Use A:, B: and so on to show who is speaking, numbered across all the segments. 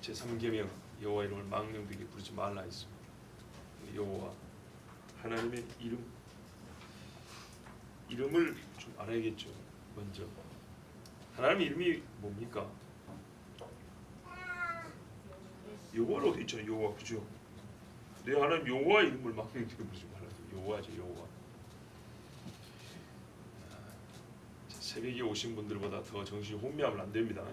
A: 제3계명 여호와 이름을 망령되게 부르지 말라 했습니다. 여호와 하나님의 이름을 좀 알아야겠죠. 먼저 하나님 이름이 뭡니까? 여호와로 되어 있잖아요. 여호와, 그죠? 내 하나님 여호와 이름을 망령되게 부르지 말라. 여호와죠, 여호와. 새벽에 오신 분들보다 더 정신이 혼미하면 안 됩니다.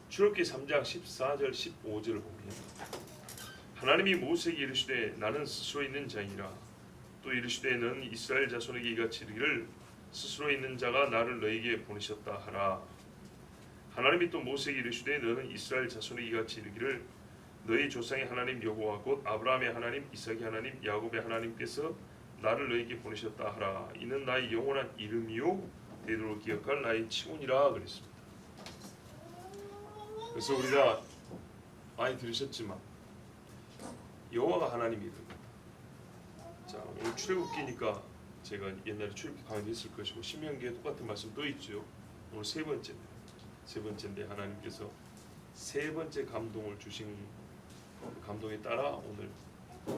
A: 출애굽기 3장 14절 15절을 보면 하나님이 모세에게 이르시되 나는 스스로 있는 자이니라. 또 이르시되 너는 이스라엘 자손에게 이같이 이르기를 스스로 있는 자가 나를 너에게 보내셨다 하라. 하나님이 또 모세에게 이르시되 너는 이스라엘 자손에게 이같이 이르기를 너희 조상의 하나님 여호와 곧 아브라함의 하나님 이삭의 하나님 야곱의 하나님께서 나를 너에게 보내셨다 하라. 이는 나의 영원한 이름이요 되도록 기억할 나의 칭훈이라 그랬습니다. 그래서 우리가 많이 들으셨지만 여호와가 하나님의 이름입니다. 자, 오늘 출애굽기니까 제가 옛날에 출애굽기 강의도 했을 것이고 신명기에 똑같은 말씀 또 있죠. 오늘 세 번째인데 하나님께서 세 번째 감동을 주신 감동에 따라 오늘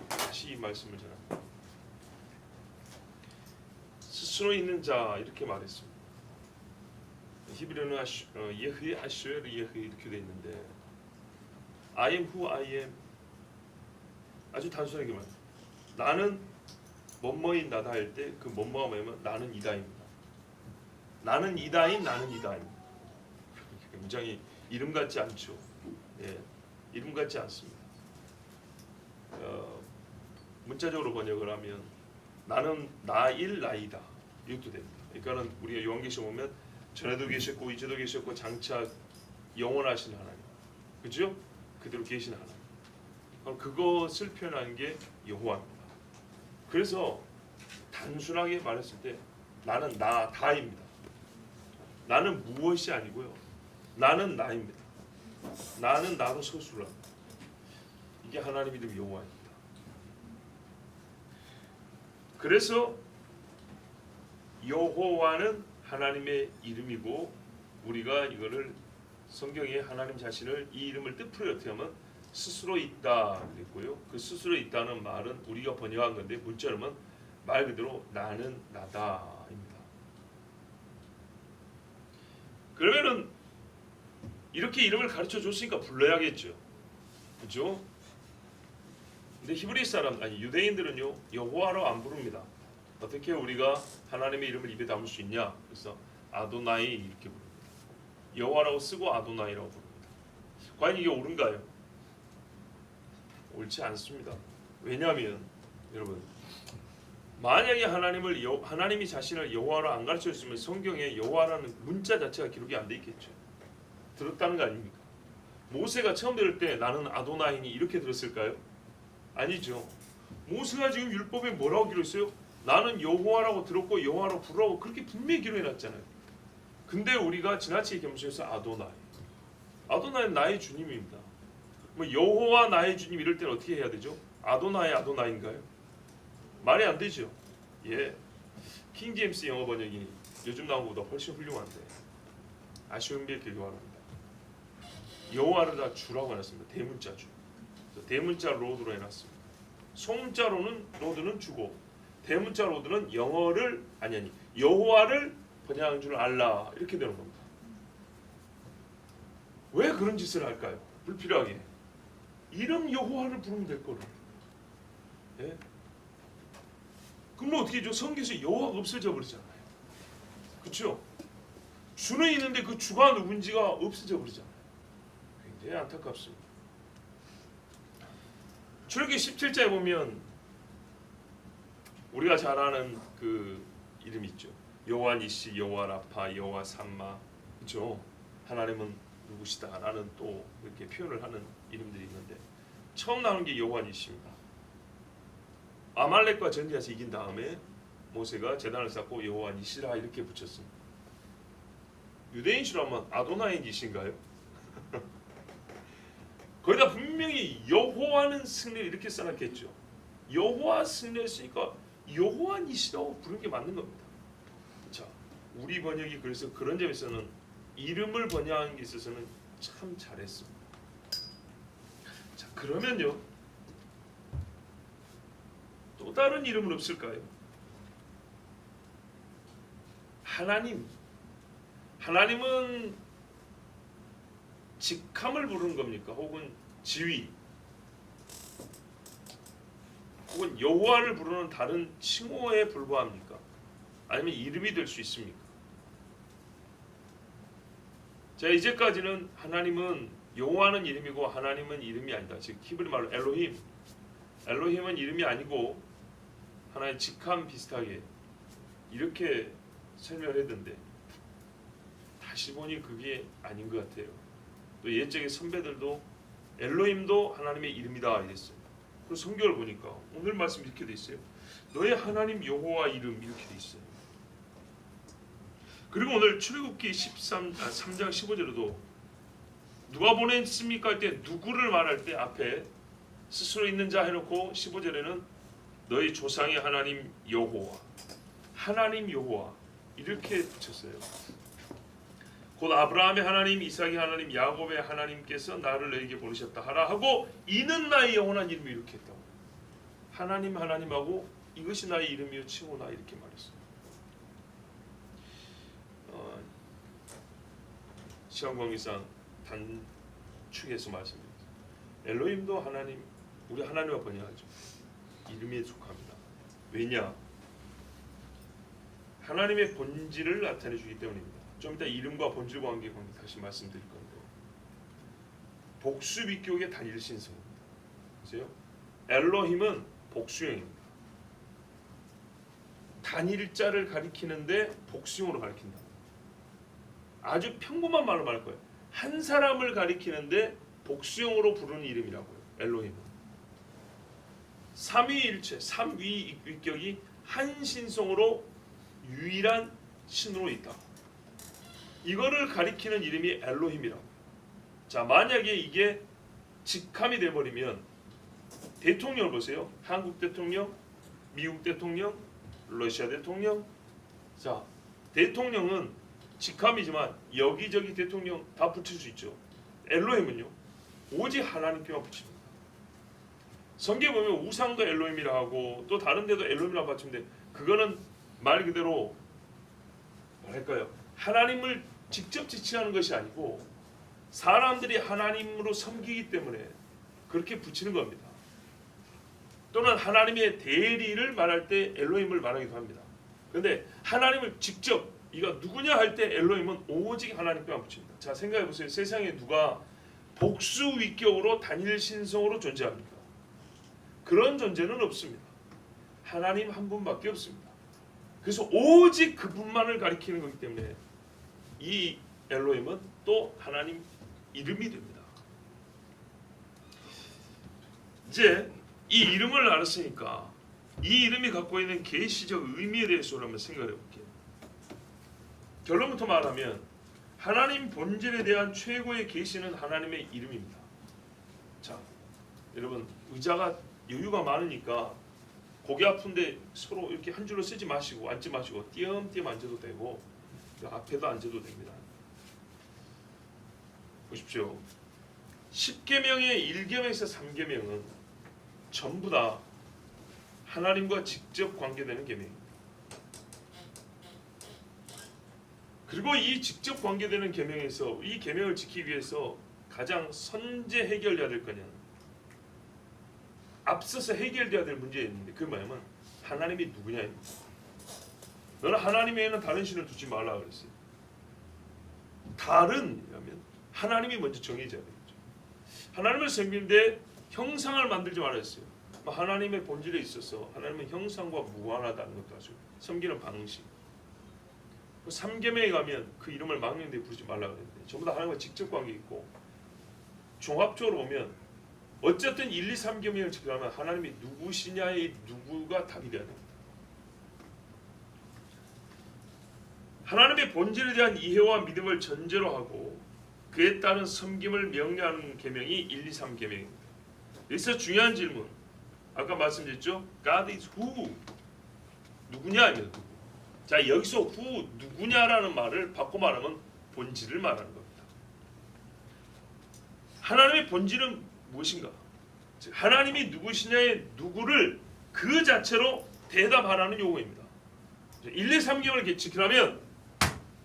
A: 다시 이 말씀을 전합니다. 스스로 있는 자 이렇게 말했습니다. 히브리어는 예흐 아슈엘 예흐 이렇게 돼 있는데 I am who I am 아주 단순하게 말합니다. 나는 뭐뭐인 나다 할 때 그 뭐뭐가 뭐냐면 나는 이다입니다. 나는 이다인 나는 이다입니다. 굉장히 이름 같지 않죠. 예, 이름 같지 않습니다. 문자적으로 번역을 하면 나는 나일 나이다 이것도 됩니다. 그러니까는 우리가 요한계시록 보면 전에도 계셨고 이제도 계셨고 장차 영원하신 하나님, 그죠? 그대로 계신 하나님. 그것을 표현하는 게 여호와입니다. 그래서 단순하게 말했을 때 나는 나다입니다. 나는 무엇이 아니고요. 나는 나입니다. 나는 나로 서술합니다. 이게 하나님 이름 여호와입니다. 그래서 여호와는 하나님의 이름이고 우리가 이거를 성경에 하나님 자신을 이 이름을 뜻풀이 어떻게 하면 스스로 있다 그랬고요. 그 스스로 있다는 말은 우리가 번역한 건데 문자로는 말 그대로 나는 나다입니다. 그러면은 이렇게 이름을 가르쳐 줬으니까 불러야겠죠. 그렇죠? 근데 히브리 사람 유대인들은요 여호와로 안 부릅니다. 어떻게 우리가 하나님의 이름을 입에 담을 수 있냐? 그래서 아도나이 이렇게 부릅니다. 여호와라고 쓰고 아도나이라고 부릅니다. 과연 이게 옳은가요? 옳지 않습니다. 왜냐하면 여러분 만약에 하나님이 자신을 여호와로 안 가르쳐줬으면 성경에 여호와라는 문자 자체가 기록이 안 돼 있겠죠. 들었다는 거 아닙니까? 모세가 처음 들을 때 나는 아도나이니 이렇게 들었을까요? 아니죠. 모세가 지금 율법에 뭐라고 기록했어요? 나는 여호와라고 들었고 여호와로 부르라고 그렇게 분명히 기록해놨잖아요. 근데 우리가 지나치게 겸손해서 아도나이는 나의 주님입니다. 뭐 여호와 나의 주님 이럴 때는 어떻게 해야 되죠? 아도나이인가요? 말이 안 되죠. 예, 킹 제임스 영어 번역이 요즘 나온 것보다 훨씬 훌륭한데 아쉬운 게 교교합니다. 여호와를 다 주라고 해놨습니다. 대문자 주. 대문자 로드로 해놨습니다. 소문자 로드는 주고 대문자 로드는 여호와를 번역한 줄 알라 이렇게 되는 겁니다. 왜 그런 짓을 할까요? 불필요하게 이름 여호와를 부르면 될 거를. 예? 그럼 어떻게 해죠? 성경에서 여호와가 없어져 버리잖아요. 그렇죠? 주는 있는데 그 주가 누군지가 없어져 버리잖아요. 굉장히 안타깝습니다. 출애굽기 17장에 보면 우리가 잘 아는 그 이름 있죠. 여호와 니시, 여호와 라파, 여호와 삼마, 그렇죠? 하나님은 누구시다라는 또 이렇게 표현을 하는 이름들이 있는데 처음 나오는 게 여호와 니시입니다. 아말렉과 전쟁에서 이긴 다음에 모세가 제단을 쌓고 여호와 니시라 이렇게 붙였습니다. 유대인식으로 하면 아도나이 니시인가요? 거기다 분명히 여호와는 승리를 이렇게 써놨겠죠. 여호와 승리했으니까 여호와 니시라고 부르는 게 맞는 겁니다. 자, 우리 번역이 그래서 그런 점에서는 이름을 번역하는 게 있어서는 참 잘했습니다. 그러면요, 또 다른 이름은 없을까요? 하나님은 직함을 부르는 겁니까? 혹은 지위, 혹은 여호와를 부르는 다른 칭호에 불과합니까? 아니면 이름이 될 수 있습니까? 자, 이제까지는 하나님은 여호와는 이름이고 하나님은 이름이 아니다. 즉 히브리 말로 엘로힘은 이름이 아니고 하나의 직함 비슷하게 이렇게 설명을 했는데, 다시 보니 그게 아닌 것 같아요. 또 옛적의 선배들도 엘로힘도 하나님의 이름이다 이랬어요. 그리고 성경을 보니까 오늘 말씀 이렇게 돼 있어요. 너의 하나님 여호와 이름 이렇게 돼 있어요. 그리고 오늘 출애굽기 3장 15절에도 누가 보냈습니까 할 때 누구를 말할 때 앞에 스스로 있는 자 해놓고 15절에는 너희 조상의 하나님 여호와, 하나님 여호와 이렇게 붙였어요. 곧 아브라함의 하나님, 이삭의 하나님, 야곱의 하나님께서 나를 너에게 보내셨다 하라 하고 이는 나의 영원한 이름이 이렇게 했다고. 하나님하고 이것이 나의 이름이요 칭호나 이렇게 말했어요. 시간 관계상 단축해서 말씀드립니다. 엘로힘도 하나님, 우리 하나님과 번역하죠. 이름에 속합니다. 왜냐? 하나님의 본질을 나타내 주기 때문입니다. 좀 이따 이름과 본질 관계 다시 말씀드릴 건데, 복수비격의 단일 신성입니다. 보세요. 엘로힘은 복수형입니다. 단일자를 가리키는데 복수형으로 가리킨다. 아주 평범한 말로 말할 거예요. 한 사람을 가리키는데 복수형으로 부르는 이름이라고요. 엘로힘은 삼위일체, 삼위위격이 한 신성으로 유일한 신으로 있다. 이거를 가리키는 이름이 엘로힘이라고. 자, 만약에 이게 직함이 돼버리면 대통령을 보세요. 한국 대통령, 미국 대통령, 러시아 대통령. 자, 대통령은 직함이지만 여기저기 대통령 다 붙일 수 있죠. 엘로힘은요, 오직 하나님께만 붙입니다. 성경에 보면 우상도 엘로힘이라 하고 또 다른 데도 엘로힘이라 받치는데, 그거는 말 그대로 뭐랄까요, 하나님을 직접 지칭하는 것이 아니고 사람들이 하나님으로 섬기기 때문에 그렇게 붙이는 겁니다. 또는 하나님의 대리를 말할 때 엘로힘을 말하기도 합니다. 그런데 하나님을 직접 이가 누구냐 할 때 엘로힘은 오직 하나님께만 붙입니다. 자, 생각해 보세요. 세상에 누가 복수위격으로 단일 신성으로 존재합니까? 그런 존재는 없습니다. 하나님 한 분밖에 없습니다. 그래서 오직 그분만을 가리키는 거기 때문에 이 엘로힘은 또 하나님 이름이 됩니다. 이제 이 이름을 알았으니까 이 이름이 갖고 있는 계시적 의미에 대해서 한번 생각해 볼게요. 결론부터 말하면 하나님 본질에 대한 최고의 계시는 하나님의 이름입니다. 자, 여러분 의자가 여유가 많으니까 고개 아픈데 서로 이렇게 한 줄로 쓰지 마시고 앉지 마시고 띄엄띄엄 앉아도 되고 앞에도 앉아도 됩니다. 보십시오. 10계명의 1계명에서 3계명은 전부 다 하나님과 직접 관계되는 계명입니다. 그리고 이 직접 관계되는 계명에서 이 계명을 지키기 위해서 가장 선제 해결해야 될 거냐, 앞서서 해결돼야 될 문제가 있는데, 그 뭐냐면 하나님이 누구냐입니다. 너는 하나님 외에는 다른 신을 두지 말라 그랬어요. 다른이라면 하나님이 먼저 정해져야 되겠죠. 하나님을 섬기는데 형상을 만들지 말라 했어요. 하나님의 본질에 있어서 하나님은 형상과 무관하다는 것도 아시고 섬기는 방식. 3계명에 가면 그 이름을 망령되이 부르지 말라 그랬는데 전부 다 하나님과 직접 관계 있고, 종합적으로 보면 어쨌든 1, 2, 3계명을 지키려면 하나님이 누구시냐의 누구가 답이 돼야 됩니다. 하나님의 본질에 대한 이해와 믿음을 전제로 하고 그에 따른 섬김을 명령하는 계명이 1, 2, 3계명입니다. 여기서 중요한 질문, 아까 말씀드렸죠? God is who? 누구냐입니다. 자, 여기서 who, 누구냐라는 말을 바꿔 말하면 본질을 말하는 겁니다. 하나님의 본질은 무엇인가? 즉 하나님이 누구시냐의 누구를 그 자체로 대답하라는 요구입니다. 1, 2, 3경을 지키려면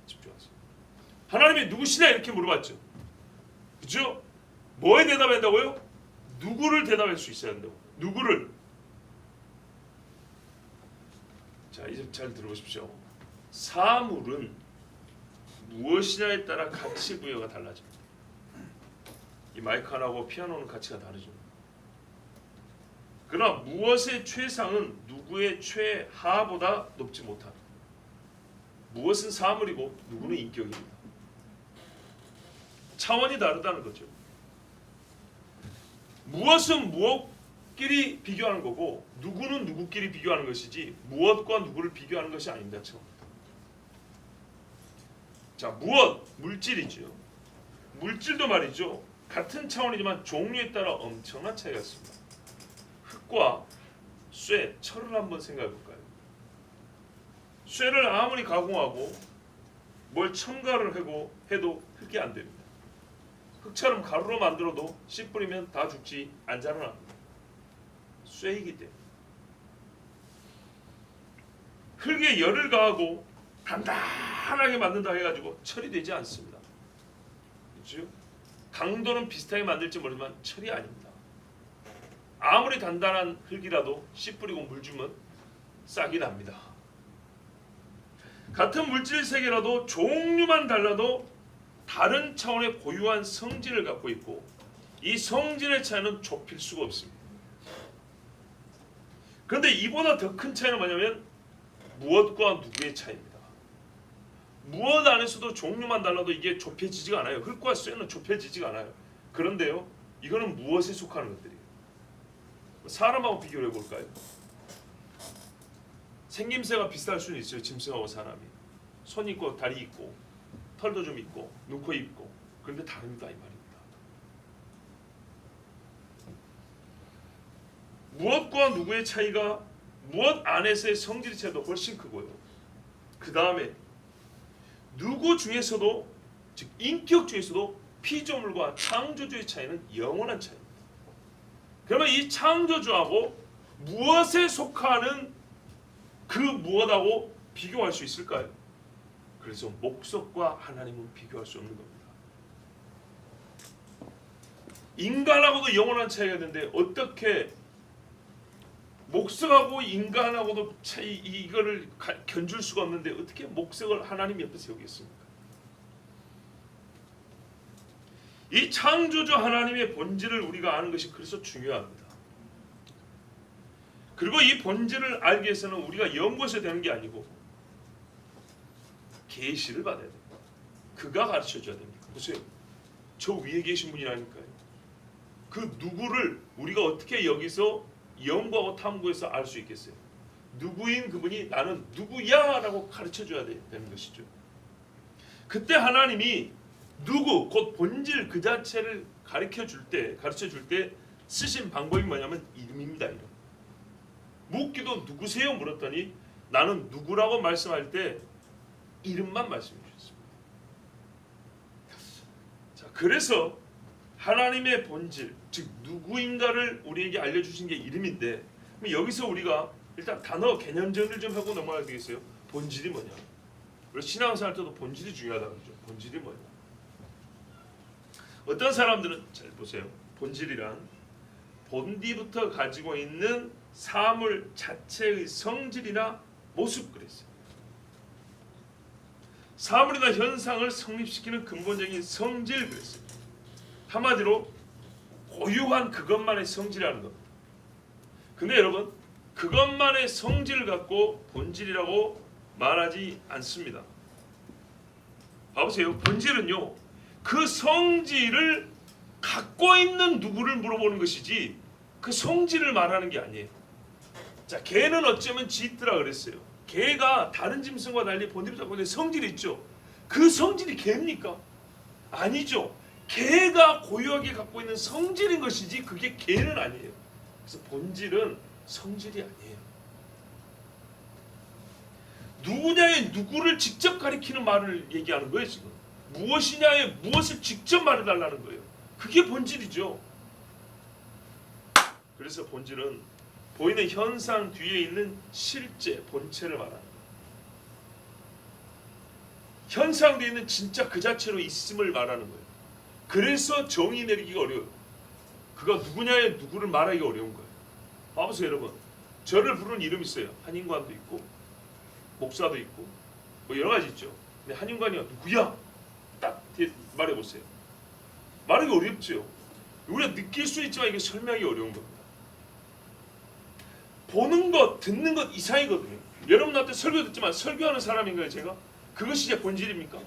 A: 집중하세요. 하나님이 누구시냐 이렇게 물어봤죠. 그렇죠? 뭐에 대답한다고요? 누구를 대답할 수 있어야 한다고. 누구를. 자, 이제 잘 들어보십시오. 사물은 무엇이냐에 따라 가치 부여가 달라집니다. 이 마이크 하나하고 피아노는 가치가 다르죠. 그러나 무엇의 최상은 누구의 최하보다 높지 못합니다. 무엇은 사물이고 누구는 인격입니다. 차원이 다르다는 거죠. 무엇은 무엇끼리 비교하는 거고 누구는 누구끼리 비교하는 것이지 무엇과 누구를 비교하는 것이 아닙니다. 자, 무엇? 물질이죠. 물질도 말이죠. 같은 차원이지만 종류에 따라 엄청난 차이가 있습니다. 흙과 쇠, 철을 한번 생각해 볼까요? 쇠를 아무리 가공하고 뭘 첨가를 하고 해도 흙이 안 됩니다. 흙처럼 가루로 만들어도 씨 뿌리면 다 죽지 안 자라납니다. 쇠이기 때문에. 흙에 열을 가하고 단단하게 만든다 해가지고 철이 되지 않습니다. 그렇죠? 강도는 비슷하게 만들지 모르지만 철이 아닙니다. 아무리 단단한 흙이라도 씨 뿌리고 물 주면 싹이 납니다. 같은 물질 세계라도 종류만 달라도 다른 차원의 고유한 성질을 갖고 있고 이 성질의 차이는 좁힐 수가 없습니다. 그런데 이보다 더 큰 차이는 뭐냐면 무엇과 누구의 차이입니다. 무엇 안에서도 종류만 달라도 이게 좁혀지지가 않아요. 흙과 쇠는 좁혀지지가 않아요. 그런데요, 이거는 무엇에 속하는 것들이에요. 사람하고 비교를 해볼까요? 생김새가 비슷할 수는 있어요. 짐승하고 사람이. 손 있고 다리 있고 털도 좀 있고 눈, 코 있고. 그런데 다릅니다 이 말입니다. 무엇과 누구의 차이가 무엇 안에서의 성질의 차이도 훨씬 크고요. 그 다음에 누구 중에서도 즉 인격 중에서도 피조물과 창조주의 차이는 영원한 차이입니다. 그러면 이 창조주하고 무엇에 속하는 그 무엇하고 비교할 수 있을까요? 그래서 목석과 하나님은 비교할 수 없는 겁니다. 인간하고도 영원한 차이가 있는데 어떻게 목석하고 인간하고도 차이 이거를 견줄 수가 없는데 어떻게 목석을 하나님 옆에 세우겠습니까? 이 창조주 하나님의 본질을 우리가 아는 것이 그래서 중요합니다. 그리고 이 본질을 알기 위해서는 우리가 연구해서 되는 게 아니고 계시를 받아야 됩니다. 그가 가르쳐줘야 됩니다. 보세요. 저 위에 계신 분이라니까요. 그 누구를 우리가 어떻게 여기서 연구하고 탐구해서 알 수 있겠어요? 누구인 그분이 나는 누구야 라고 가르쳐줘야 되는 것이죠. 그때 하나님이 누구, 곧 본질 그 자체를 가르쳐줄 때 쓰신 방법이 뭐냐면 이름입니다. 이름. 묻기도 누구세요? 물었더니 나는 누구라고 말씀할 때 이름만 말씀해 주셨습니다. 자, 그래서 하나님의 본질, 즉 누구인가를 우리에게 알려주신 게 이름인데 여기서 우리가 일단 단어 개념 정리를 좀 하고 넘어가야 되겠어요. 본질이 뭐냐? 우리 신앙생활 때도 본질이 중요하다고 그러죠. 본질이 뭐냐? 어떤 사람들은 잘 보세요. 본질이란 본디부터 가지고 있는 사물 자체의 성질이나 모습 그랬어요. 사물이나 현상을 성립시키는 근본적인 성질 그랬어요. 한마디로 고유한 그것만의 성질이라는 겁니다. 근데 여러분 그것만의 성질을 갖고 본질이라고 말하지 않습니다. 봐보세요. 본질은요 그 성질을 갖고 있는 누구를 물어보는 것이지 그 성질을 말하는 게 아니에요. 자, 개는 어쩌면 짖더라 그랬어요. 개가 다른 짐승과 달리 본디부터 갖고 있는 성질이 있죠. 그 성질이 개입니까? 아니죠. 개가 고유하게 갖고 있는 성질인 것이지 그게 개는 아니에요. 그래서 본질은 성질이 아니에요. 누구냐의 누구를 직접 가리키는 말을 얘기하는 거예요. 지금 무엇이냐의 무엇을 직접 말해달라는 거예요. 그게 본질이죠. 그래서 본질은 보이는 현상 뒤에 있는 실제 본체를 말하는 거예요. 현상 뒤에 있는 진짜 그 자체로 있음을 말하는 거예요. 그래서 정의 내리기가 어려워요. 그가 누구냐에 누구를 말하기가 어려운 거예요. 봐보세요 여러분. 저를 부르는 이름이 있어요. 한인관도 있고 목사도 있고 뭐 여러 가지 있죠. 근데 한인관이 누구야? 딱 말해보세요. 말하기 어렵죠. 우리가 느낄 수 있지만 이게 설명하기 어려운 겁니다. 보는 것, 듣는 것 이상이거든요. 여러분한테 설교 듣지만 설교하는 사람인가요 제가? 그것이 제 본질입니까?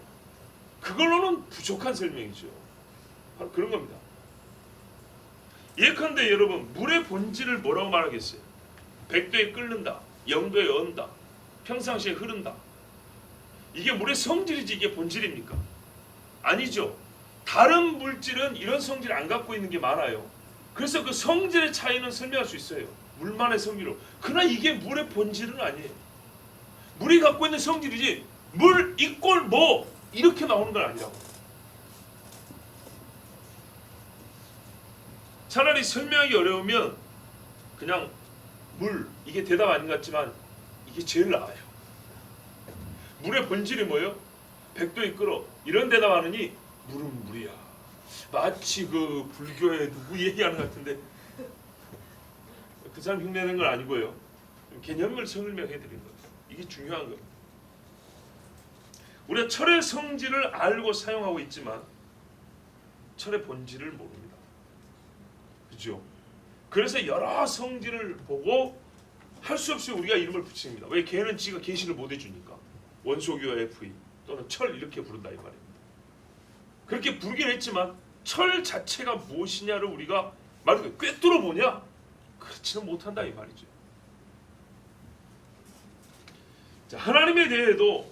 A: 그걸로는 부족한 설명이죠. 바로 그런 겁니다. 예컨대 여러분 물의 본질을 뭐라고 말하겠어요? 백도에 끓는다, 영도에 언다, 평상시에 흐른다. 이게 물의 성질이지 이게 본질입니까? 아니죠. 다른 물질은 이런 성질을 안 갖고 있는 게 많아요. 그래서 그 성질의 차이는 설명할 수 있어요. 물만의 성질로. 그러나 이게 물의 본질은 아니에요. 물이 갖고 있는 성질이지 물 이꼴 뭐 이렇게 나오는 건 아니라고. 차라리 설명하기 어려우면 그냥 물 이게 대답 아닌 것 같지만 이게 제일 나아요. 물의 본질이 뭐예요? 백도에 끓어 이런 대답하느니 물은 물이야. 마치 그 불교의 누구 얘기하는 것 같은데 그 사람 흉내내는 건 아니고요. 개념을 설명해 드린 거예요. 이게 중요한 거예요. 우리가 철의 성질을 알고 사용하고 있지만 철의 본질을 모릅니다. 그렇죠? 그래서 여러 성질을 보고 할 수 없이 우리가 이름을 붙입니다. 왜? 걔는 지가 계시를 못 해주니까. 원소교와 FE 또는 철 이렇게 부른다 이 말입니다. 그렇게 부르긴 했지만 철 자체가 무엇이냐를 우리가 말해도 꿰뚫어 보냐? 그렇지는 못한다 이 말이죠. 자, 하나님에 대해도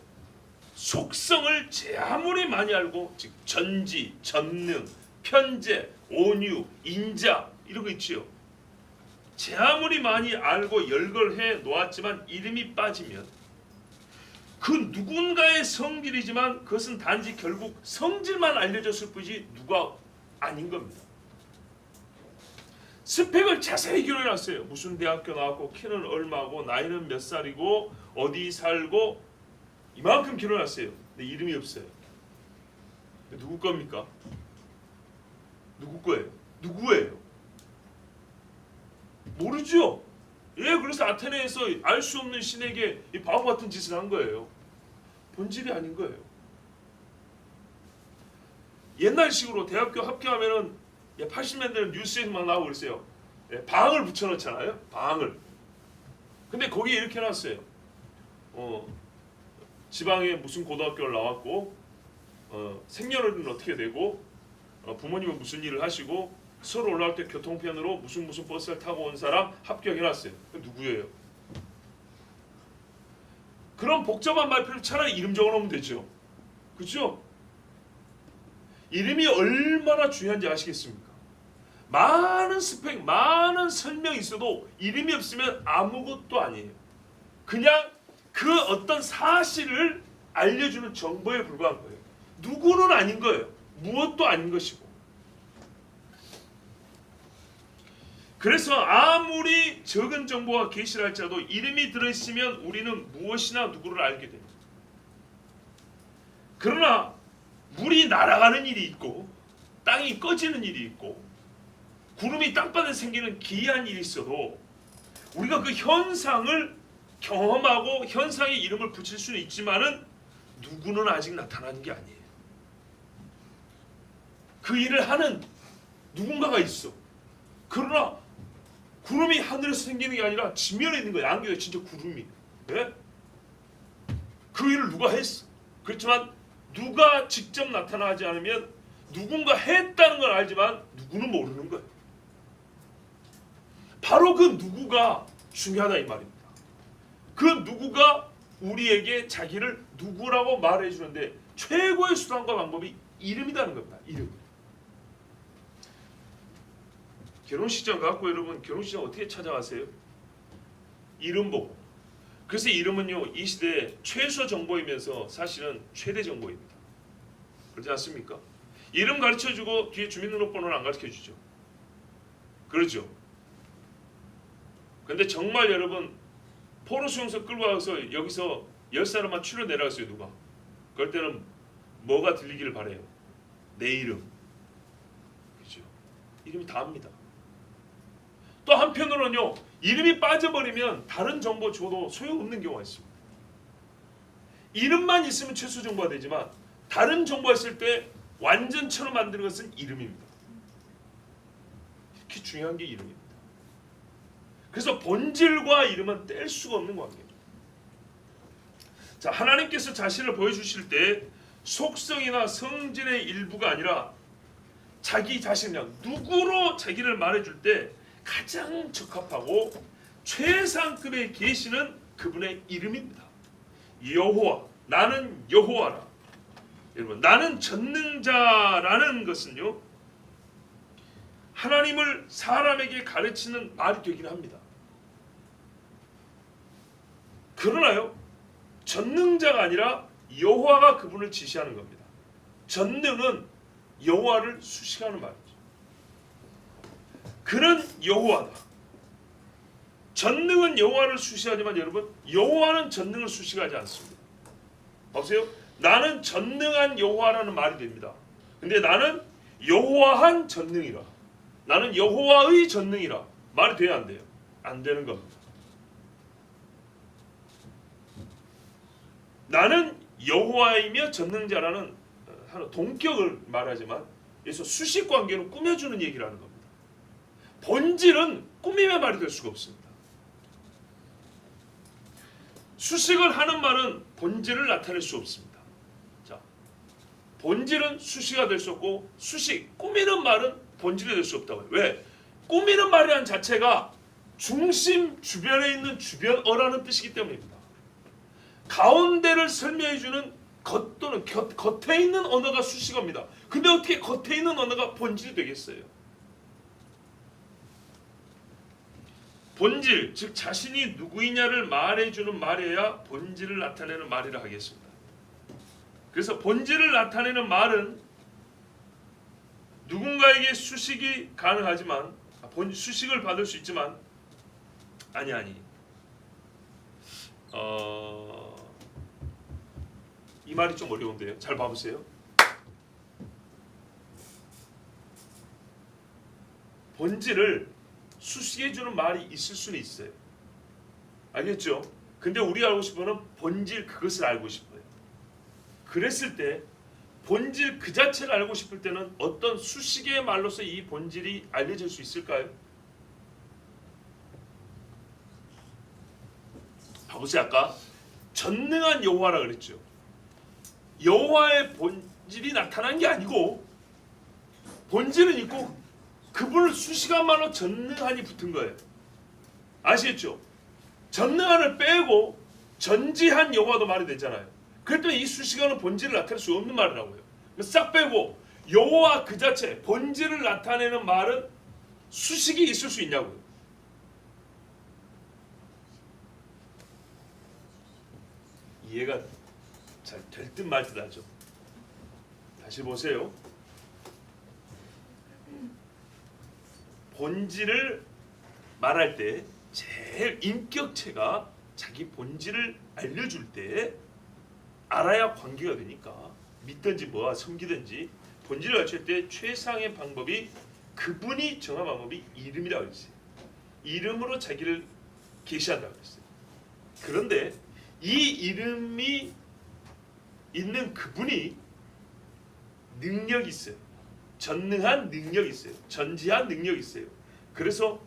A: 속성을 제 아무리 많이 알고 즉 전지, 전능, 편재, 온유, 인자 이런 거 있지요. 제 아무리 많이 알고 열거해 놓았지만 이름이 빠지면 그 누군가의 성질이지만 그것은 단지 결국 성질만 알려졌을 뿐이지 누가 아닌 겁니다. 스펙을 자세히 기록해놨어요. 무슨 대학교 나왔고 키는 얼마고 나이는 몇 살이고 어디 살고 이만큼 기록해놨어요. 근데 이름이 없어요. 누구 겁니까? 누구 거예요? 누구예요? 모르죠. 예, 그래서 아테네에서 알 수 없는 신에게 이 바보 같은 짓을 한 거예요. 본질이 아닌 거예요. 옛날식으로 대학교 합격하면은 80년대는 뉴스에서 막 나오고 그랬어요. 방을 붙여놓잖아요. 방을. 근데 거기에 이렇게 해놨어요. 지방에 무슨 고등학교를 나왔고 생년월일은 어떻게 되고 부모님은 무슨 일을 하시고 서울 올라올 때 교통편으로 무슨 버스를 타고 온 사람 합격해놨어요. 누구예요? 그런 복잡한 말표를 차라리 이름 적어놓으면 되죠. 그렇죠? 이름이 얼마나 중요한지 아시겠습니까? 많은 스펙, 많은 설명이 있어도 이름이 없으면 아무것도 아니에요. 그냥 그 어떤 사실을 알려주는 정보에 불과한 거예요. 누구는 아닌 거예요. 무엇도 아닌 것이고. 그래서 아무리 적은 정보가 계시를 할지라도 이름이 들어있으면 우리는 무엇이나 누구를 알게 됩니다. 그러나 물이 날아가는 일이 있고 땅이 꺼지는 일이 있고 구름이 땅바닥에 생기는 기이한 일이 있어도 우리가 그 현상을 경험하고 현상에 이름을 붙일 수는 있지만은 누구는 아직 나타나는 게 아니에요. 그 일을 하는 누군가가 있어. 그러나 구름이 하늘에서 생기는 게 아니라 지면에 있는 거예요. 안개가 진짜 구름이. 네? 그 일을 누가 했어. 그렇지만 누가 직접 나타나지 않으면 누군가 했다는 걸 알지만 누구는 모르는 거예요. 바로 그 누구가 중요하다 이 말입니다. 그 누구가 우리에게 자기를 누구라고 말해주는데 최고의 수단과 방법이 이름이라는 겁니다. 이름. 결혼식장 갖고 여러분 결혼식장 어떻게 찾아가세요? 이름 보고. 그래서 이름은요 이 시대의 최소 정보이면서 사실은 최대 정보입니다. 그렇지 않습니까? 이름 가르쳐주고 뒤에 주민등록번호는 안 가르쳐주죠. 그렇죠? 근데 정말 여러분 포로 수용소 끌고 가서 여기서 10사람만 추려 내려갔어요. 누가? 그럴 때는 뭐가 들리기를 바래요? 내 이름. 그죠? 이름이 다합니다. 또 한편으로는요, 이름이 빠져버리면 다른 정보 줘도 소용없는 경우가 있습니다. 이름만 있으면 최소 정보가 되지만 다른 정보가 있을 때 완전처럼 만드는 것은 이름입니다. 이렇게 중요한 게 이름입니다. 그래서 본질과 이름은 뗄 수가 없는 관계입니다. 자, 하나님께서 자신을 보여주실 때 속성이나 성질의 일부가 아니라 자기 자신, 그냥 누구로 자기를 말해줄 때 가장 적합하고 최상급의 계시는 그분의 이름입니다. 여호와, 나는 여호와라. 여러분, 나는 전능자라는 것은요, 하나님을 사람에게 가르치는 말이 되긴 합니다. 그러나요, 전능자가 아니라 여호와가 그분을 지시하는 겁니다. 전능은 여호와를 수식하는 말이죠. 그는 여호와다. 전능은 여호와를 수식하지만 여러분, 여호와는 전능을 수식하지 않습니다. 보세요. 나는 전능한 여호와라는 말이 됩니다. 근데 나는 여호와한 전능이라, 나는 여호와의 전능이라 말이 돼야 안 돼요? 안 되는 겁니다. 나는 여호와이며 전능자라는 동격을 말하지만 여기서 수식 관계로 꾸며주는 얘기를 하는 겁니다. 본질은 꾸밈의 말이 될 수가 없습니다. 수식을 하는 말은 본질을 나타낼 수 없습니다. 자, 본질은 수식이 될 수 없고 수식, 꾸미는 말은 본질이 될 수 없다고요. 왜? 꾸미는 말이라는 자체가 중심 주변에 있는 주변어라는 뜻이기 때문입니다. 가운데를 설명해주는 겉 또는 겉에 있는 언어가 수식어입니다. 근데 어떻게 겉에 있는 언어가 본질이 되겠어요? 본질, 즉 자신이 누구이냐를 말해주는 말이어야 본질을 나타내는 말이라 하겠습니다. 그래서 본질을 나타내는 말은 누군가에게 수식이 가능하지만, 수식을 받을 수 있지만, 이 말이 좀 어려운데요. 잘 봐보세요. 본질을 수식해주는 말이 있을 수는 있어요. 알겠죠? 근데 우리가 알고 싶은 건 본질 그것을 알고 싶어요. 그랬을 때 본질 그 자체를 알고 싶을 때는 어떤 수식의 말로서 이 본질이 알려질 수 있을까요? 봐보세요. 아까 전능한 여호와라 그랬죠. 여호와의 본질이 나타난 게 아니고 본질은 있고 그분을 수식한 말로 전능한이 붙은 거예요. 아시겠죠? 전능한을 빼고 전지한 여호와도 말이 되잖아요. 그랬더니 이 수식어는 본질을 나타낼 수 없는 말이라고요. 싹 빼고 여호와 그 자체, 본질을 나타내는 말은 수식이 있을 수 있냐고요. 이해가 잘 될 듯 말 듯 하죠. 다시 보세요. 본질을 말할 때 제일 인격체가 자기 본질을 알려줄 때 알아야 관계가 되니까 믿든지 뭐가 섬기든지 본질을 알려줄 때 최상의 방법이 그분이 정한 방법이 이름이라고 했어요. 이름으로 자기를 계시한다고 했어요. 그런데 이 이름이 있는 그분이 능력이 있어요. 전능한 능력이 있어요. 전지한 능력이 있어요. 그래서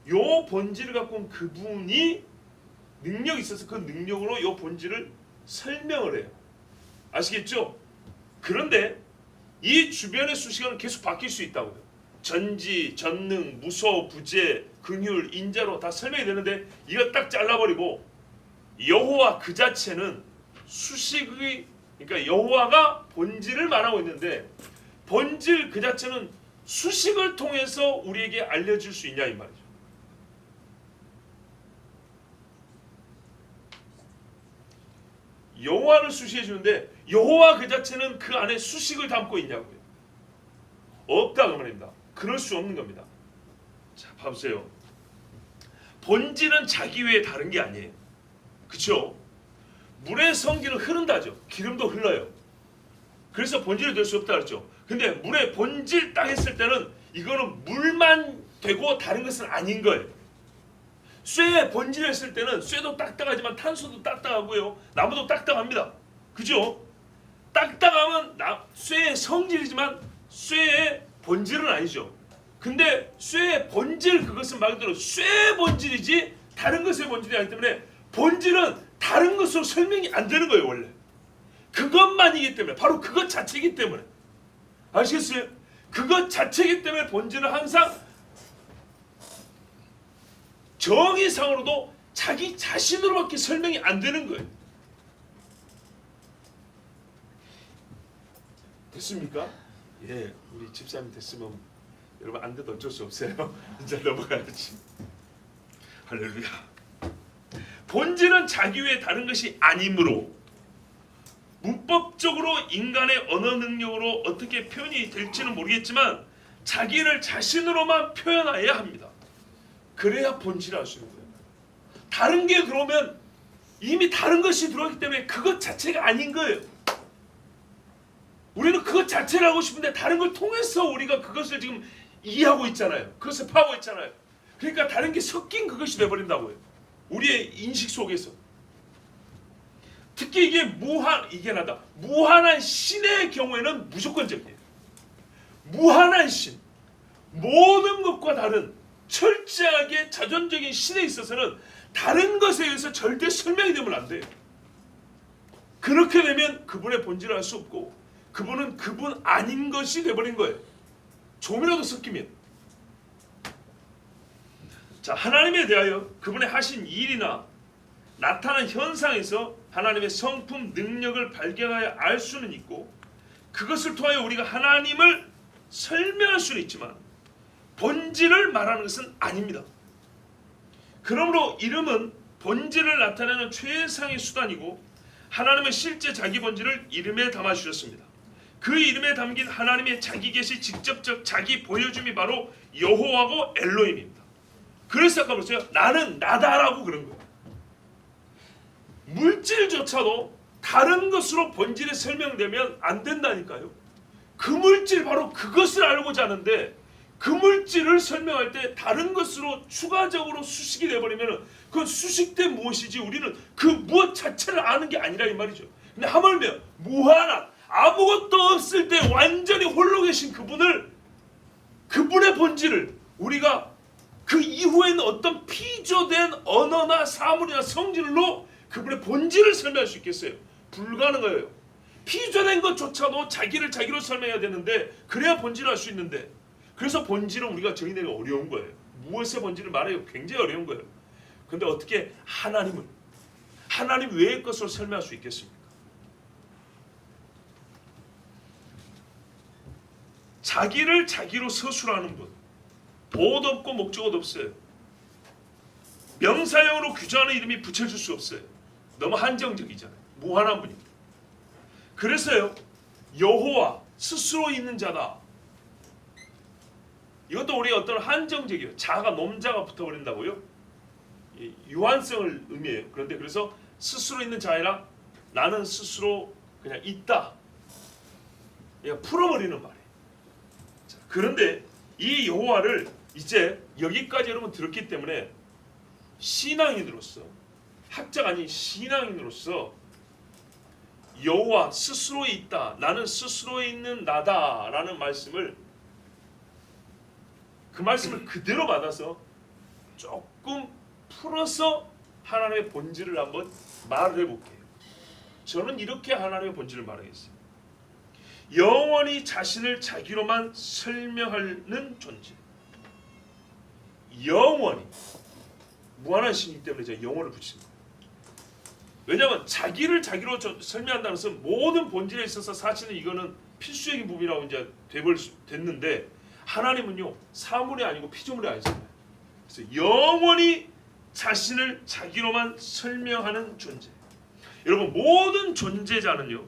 A: 요 본질을 갖고 온 그분이 능력이 있어서 그 능력으로 요 본질을 설명을 해요. 아시겠죠? 그런데 이 주변의 수식어는 계속 바뀔 수 있다고요. 전지, 전능, 무소, 부재, 긍휼, 인자로 다 설명이 되는데 이거 딱 잘라버리고 여호와 그 자체는 수식의, 그러니까 여호와가 본질을 말하고 있는데 본질 그 자체는 수식을 통해서 우리에게 알려줄 수 있냐 이 말이죠. 여호와를 수식해 주는데 여호와 그 자체는 그 안에 수식을 담고 있냐고요. 없다 그 말입니다. 그럴 수 없는 겁니다. 자, 봐보세요. 본질은 자기 외에 다른 게 아니에요. 그렇죠? 물의 성질은 흐른다죠. 기름도 흘러요. 그래서 본질이 될 수 없다 그랬죠. 근데 물의 본질 딱 했을 때는 이거는 물만 되고 다른 것은 아닌 거예요. 쇠의 본질 했을 때는 쇠도 딱딱하지만 탄소도 딱딱하고요. 나무도 딱딱합니다. 그죠? 딱딱하면 쇠의 성질이지만 쇠의 본질은 아니죠. 근데 쇠의 본질 그것은 말 그대로 쇠의 본질이지 다른 것의 본질이 아니기 때문에 본질은 다른 것으로 설명이 안 되는 거예요. 원래 그것만이기 때문에 바로 그것 자체이기 때문에 아시겠어요? 그것 자체이기 때문에 본질은 항상 정의상으로도 자기 자신으로밖에 설명이 안 되는 거예요. 됐습니까? 예, 우리 집사님 됐으면 여러분 안 돼도 어쩔 수 없어요. 이제 넘어가야지. 할렐루야. 본질은 자기 외에 다른 것이 아니므로 문법적으로 인간의 언어 능력으로 어떻게 표현이 될지는 모르겠지만 자기를 자신으로만 표현해야 합니다. 그래야 본질을 알 수 있는 거예요. 다른 게 들어오면 이미 다른 것이 들어오기 때문에 그것 자체가 아닌 거예요. 우리는 그것 자체를 하고 싶은데 다른 걸 통해서 우리가 그것을 지금 이해하고 있잖아요. 그것을 파고 있잖아요. 그러니까 다른 게 섞인 그것이 돼버린다고요. 우리의 인식 속에서. 특히 이게 무한한 신의 경우에는 무조건적이에요. 무한한 신, 모든 것과 다른 철저하게 자존적인 신에 있어서는 다른 것에 의해서 절대 설명이 되면 안 돼요. 그렇게 되면 그분의 본질을 알 수 없고 그분은 그분 아닌 것이 돼버린 거예요. 조금이라도 섞이면. 자, 하나님에 대하여 그분의 하신 일이나 나타난 현상에서 하나님의 성품 능력을 발견하여 알 수는 있고 그것을 통하여 우리가 하나님을 설명할 수는 있지만 본질을 말하는 것은 아닙니다. 그러므로 이름은 본질을 나타내는 최상의 수단이고 하나님은 실제 자기 본질을 이름에 담아 주셨습니다. 그 이름에 담긴 하나님의 자기 계시 직접적 자기 보여줌이 바로 여호와고 엘로힘입니다. 그래서 아까 보세요. 나는 나다라고 그런 거예요. 물질조차도 다른 것으로 본질이 설명되면 안 된다니까요. 그 물질 바로 그것을 알고자 하는데 그 물질을 설명할 때 다른 것으로 추가적으로 수식이 되어버리면 그건 수식된 무엇이지 우리는 그 무엇 자체를 아는 게 아니라 이 말이죠. 근데 하물며 무한한 아무것도 없을 때 완전히 홀로 계신 그분을 그분의 본질을 우리가 그 이후에는 어떤 피조된 언어나 사물이나 성질로 그분의 본질을 설명할 수 있겠어요? 불가능해요. 피조된 것조차도 자기를 자기로 설명해야 되는데 그래야 본질을 알 수 있는데 그래서 본질은 우리가 정의내기가 어려운 거예요. 무엇의 본질을 말하기가 굉장히 어려운 거예요. 근데 어떻게 하나님 외의 것으로 설명할 수 있겠습니까? 자기를 자기로 서술하는 분 보호도 없고 목적어도 없어요. 명사형으로 규정하는 이름이 붙여줄 수 없어요. 너무 한정적이잖아요. 무한한 분입니다. 그래서요 여호와 스스로 있는 자다. 이것도 우리 어떤 한정적이에요. 자가 놈자가 붙어버린다고요. 유한성을 의미해요. 그런데 그래서 스스로 있는 자이라 나는 스스로 그냥 있다. 그냥 풀어버리는 말이에요. 자, 그런데 이 여호와를 이제 여기까지 여러분 들었기 때문에 신앙인으로서 학자가 아닌 신앙인으로서 여호와 스스로 있다. 나는 스스로 있는 나다라는 말씀을 그 말씀을 그대로 받아서 조금 풀어서 하나님의 본질을 한번 말을 해볼게요. 저는 이렇게 하나님의 본질을 말하겠어요. 영원히 자신을 자기로만 설명하는 존재. 영원히 무한한 신이기 때문에 제가 영원을 붙입니다. 왜냐하면 자기를 자기로 설명한다는 것은 모든 본질에 있어서 사실은 이거는 필수적인 부분이라고 이제 됐는데 하나님은요 사물이 아니고 피조물이 아니잖아요. 그래서 영원히 자신을 자기로만 설명하는 존재. 여러분 모든 존재자는요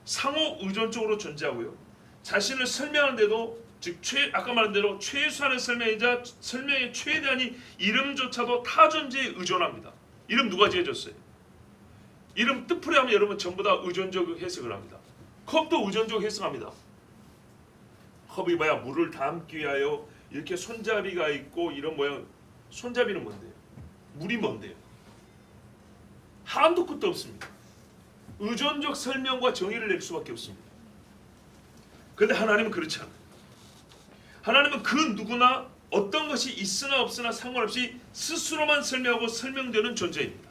A: 상호 의존적으로 존재하고요 자신을 설명하는데도 즉 아까 말한 대로 최소한의 설명이자 설명의 최대한이 이름조차도 타 존재에 의존합니다. 이름 누가 지어줬어요? 이름 뜻풀이 하면 여러분 전부 다 의존적 해석을 합니다. 컵도 의존적 해석합니다. 컵이 뭐야? 물을 담기 위하여 이렇게 손잡이가 있고 이런 모양. 손잡이는 뭔데요? 물이 뭔데요? 한도 끝도 없습니다. 의존적 설명과 정의를 낼 수밖에 없습니다. 그런데 하나님은 그렇지 않아요. 하나님은 그 누구나 어떤 것이 있으나 없으나 상관없이 스스로만 설명하고 설명되는 존재입니다.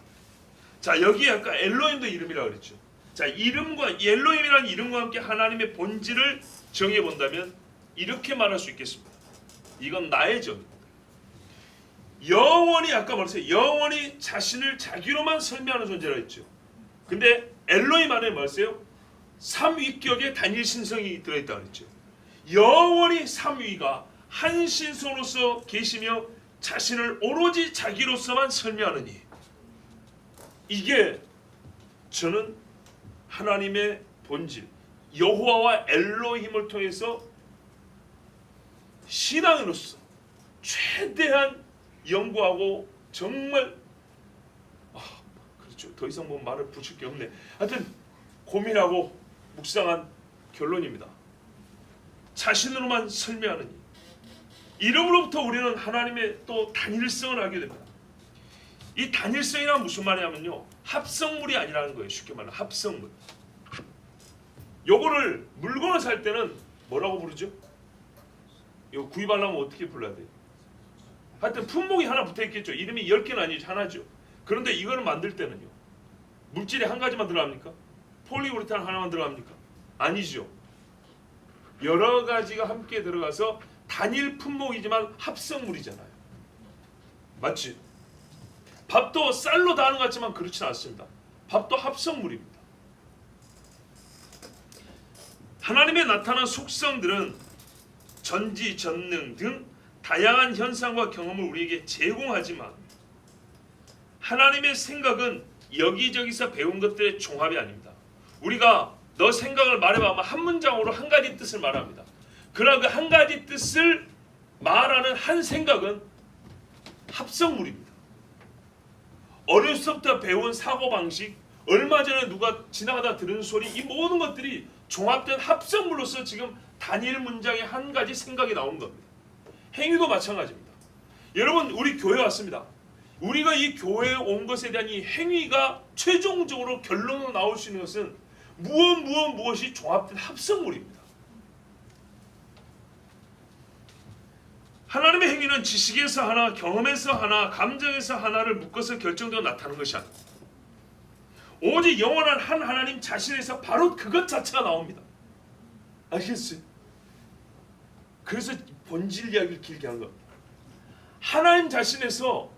A: 자, 여기 아까 엘로힘도 이름이라고 그랬죠. 자, 이름과 엘로힘이라는 이름과 함께 하나님의 본질을 정해 본다면 이렇게 말할 수 있겠습니다. 이건 나의 점입니다. 영원히 아까 말했어요. 영원히 자신을 자기로만 설명하는 존재라고 했죠. 근데 엘로힘 안에 뭐였어요? 삼위격의 단일 신성이 들어있다고 그랬죠. 영원히 삼위가 한 신성으로서 계시며 자신을 오로지 자기로서만 설명하느니, 이게 저는 하나님의 본질 여호와와 엘로힘을 통해서 신앙으로서 최대한 연구하고 정말 그렇죠. 더 이상 뭐 말을 붙일 게 없네. 하여튼 고민하고 묵상한 결론입니다. 자신으로만 설명하느니, 이름으로부터 우리는 하나님의 또 단일성을 알게 됩니다. 이 단일성이란 무슨 말이냐면요, 합성물이 아니라는 거예요. 쉽게 말하면 합성물. 요거를 물건을 살 때는 뭐라고 부르죠? 이거 구입하려면 어떻게 불러야 돼요? 하여튼 품목이 하나 붙어 있겠죠. 이름이 10개는 아니죠. 하나죠. 그런데 이거를 만들 때는요, 물질이 한 가지만 들어갑니까? 폴리우레탄 하나만 들어갑니까? 아니죠. 여러 가지가 함께 들어가서 단일 품목이지만 합성물이잖아요. 맞지? 밥도 쌀로 다 하는 것 같지만 그렇지는 않습니다. 밥도 합성물입니다. 하나님의 나타난 속성들은 전지전능 등 다양한 현상과 경험을 우리에게 제공하지만, 하나님의 생각은 여기저기서 배운 것들의 종합이 아닙니다. 우리가 너 생각을 말해봐 하면 한 문장으로 한 가지 뜻을 말합니다. 그러나 그 한 가지 뜻을 말하는 한 생각은 합성물입니다. 어렸을 때부터 배운 사고방식, 얼마 전에 누가 지나가다 들은 소리, 이 모든 것들이 종합된 합성물로서 지금 단일 문장의 한 가지 생각이 나오는 겁니다. 행위도 마찬가지입니다. 여러분, 우리 교회 왔습니다. 우리가 이 교회에 온 것에 대한 이 행위가 최종적으로 결론으로 나올 수 있는 것은 무엇이 종합된 합성물입니다. 하나님의 행위는 지식에서 하나, 경험에서 하나, 감정에서 하나를 묶어서 결정되어 나타나는 것이 아닙니다. 오직 영원한 한 하나님 자신에서 바로 그것 자체가 나옵니다. 아시겠어요? 그래서 본질 이야기를 길게 한 겁니다. 하나님 자신에서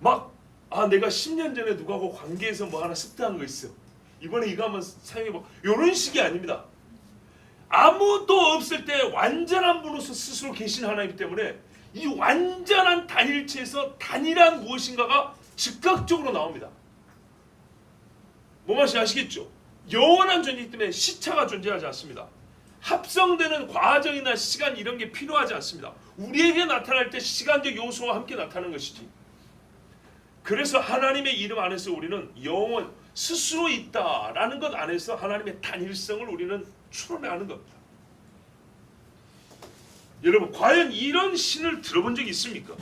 A: 내가 10년 전에 누구하고 관계에서 뭐 하나 습득한 거 있어. 이번에 이거 한번 사용해봐. 이런 식이 아닙니다. 아무도 없을 때 완전한 분으로서 스스로 계신 하나님 때문에 이 완전한 단일체에서 단일한 무엇인가가 즉각적으로 나옵니다. 뭔 말인지 아시겠죠? 영원한 존재이기 때문에 시차가 존재하지 않습니다. 합성되는 과정이나 시간 이런 게 필요하지 않습니다. 우리에게 나타날 때 시간적 요소와 함께 나타나는 것이지. 그래서 하나님의 이름 안에서 우리는 영원 스스로 있다라는 것 안에서 하나님의 단일성을 우리는 추론하는 겁니다. 여러분, 과연 이런 신을 들어본 적이 있습니까?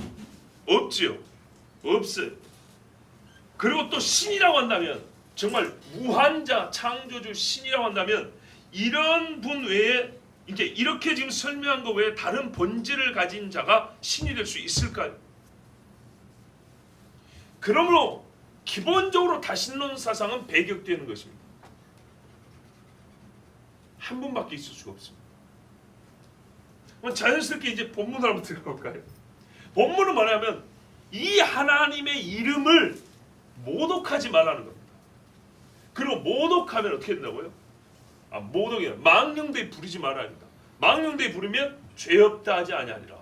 A: 없지요. 없어요. 그리고 또 신이라고 한다면, 정말 무한자 창조주 신이라고 한다면, 이런 분 외에 이제 이렇게 지금 설명한 것 외에 다른 본질을 가진 자가 신이 될 수 있을까요? 그러므로 기본적으로 다신론 사상은 배격되는 것입니다. 한 분밖에 있을 수가 없습니다. 그럼 자연스럽게 이제 본문으로 한번 들어볼까요? 본문은 뭐냐면 이 하나님의 이름을 모독하지 말라는 겁니다. 그리고 모독하면 어떻게 된다고요? 모독이 아니라 망령되이 부르지 말아야 합니다. 망령되이 부르면 죄 없다 하지 아니하리라.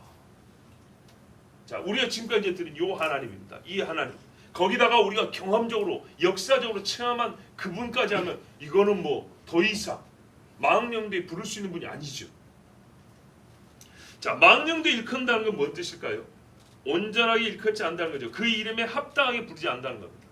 A: 자, 우리가 지금까지 들은 이 하나님입니다. 이 하나님. 거기다가 우리가 경험적으로 역사적으로 체험한 그분까지 하면 이거는 뭐 더 이상 망령되이 부를 수 있는 분이 아니죠. 자, 망령되 일컫는다는 건 뭔 뜻일까요? 온전하게 일컫지 않는다는 거죠. 그 이름에 합당하게 부르지 않는다는 겁니다.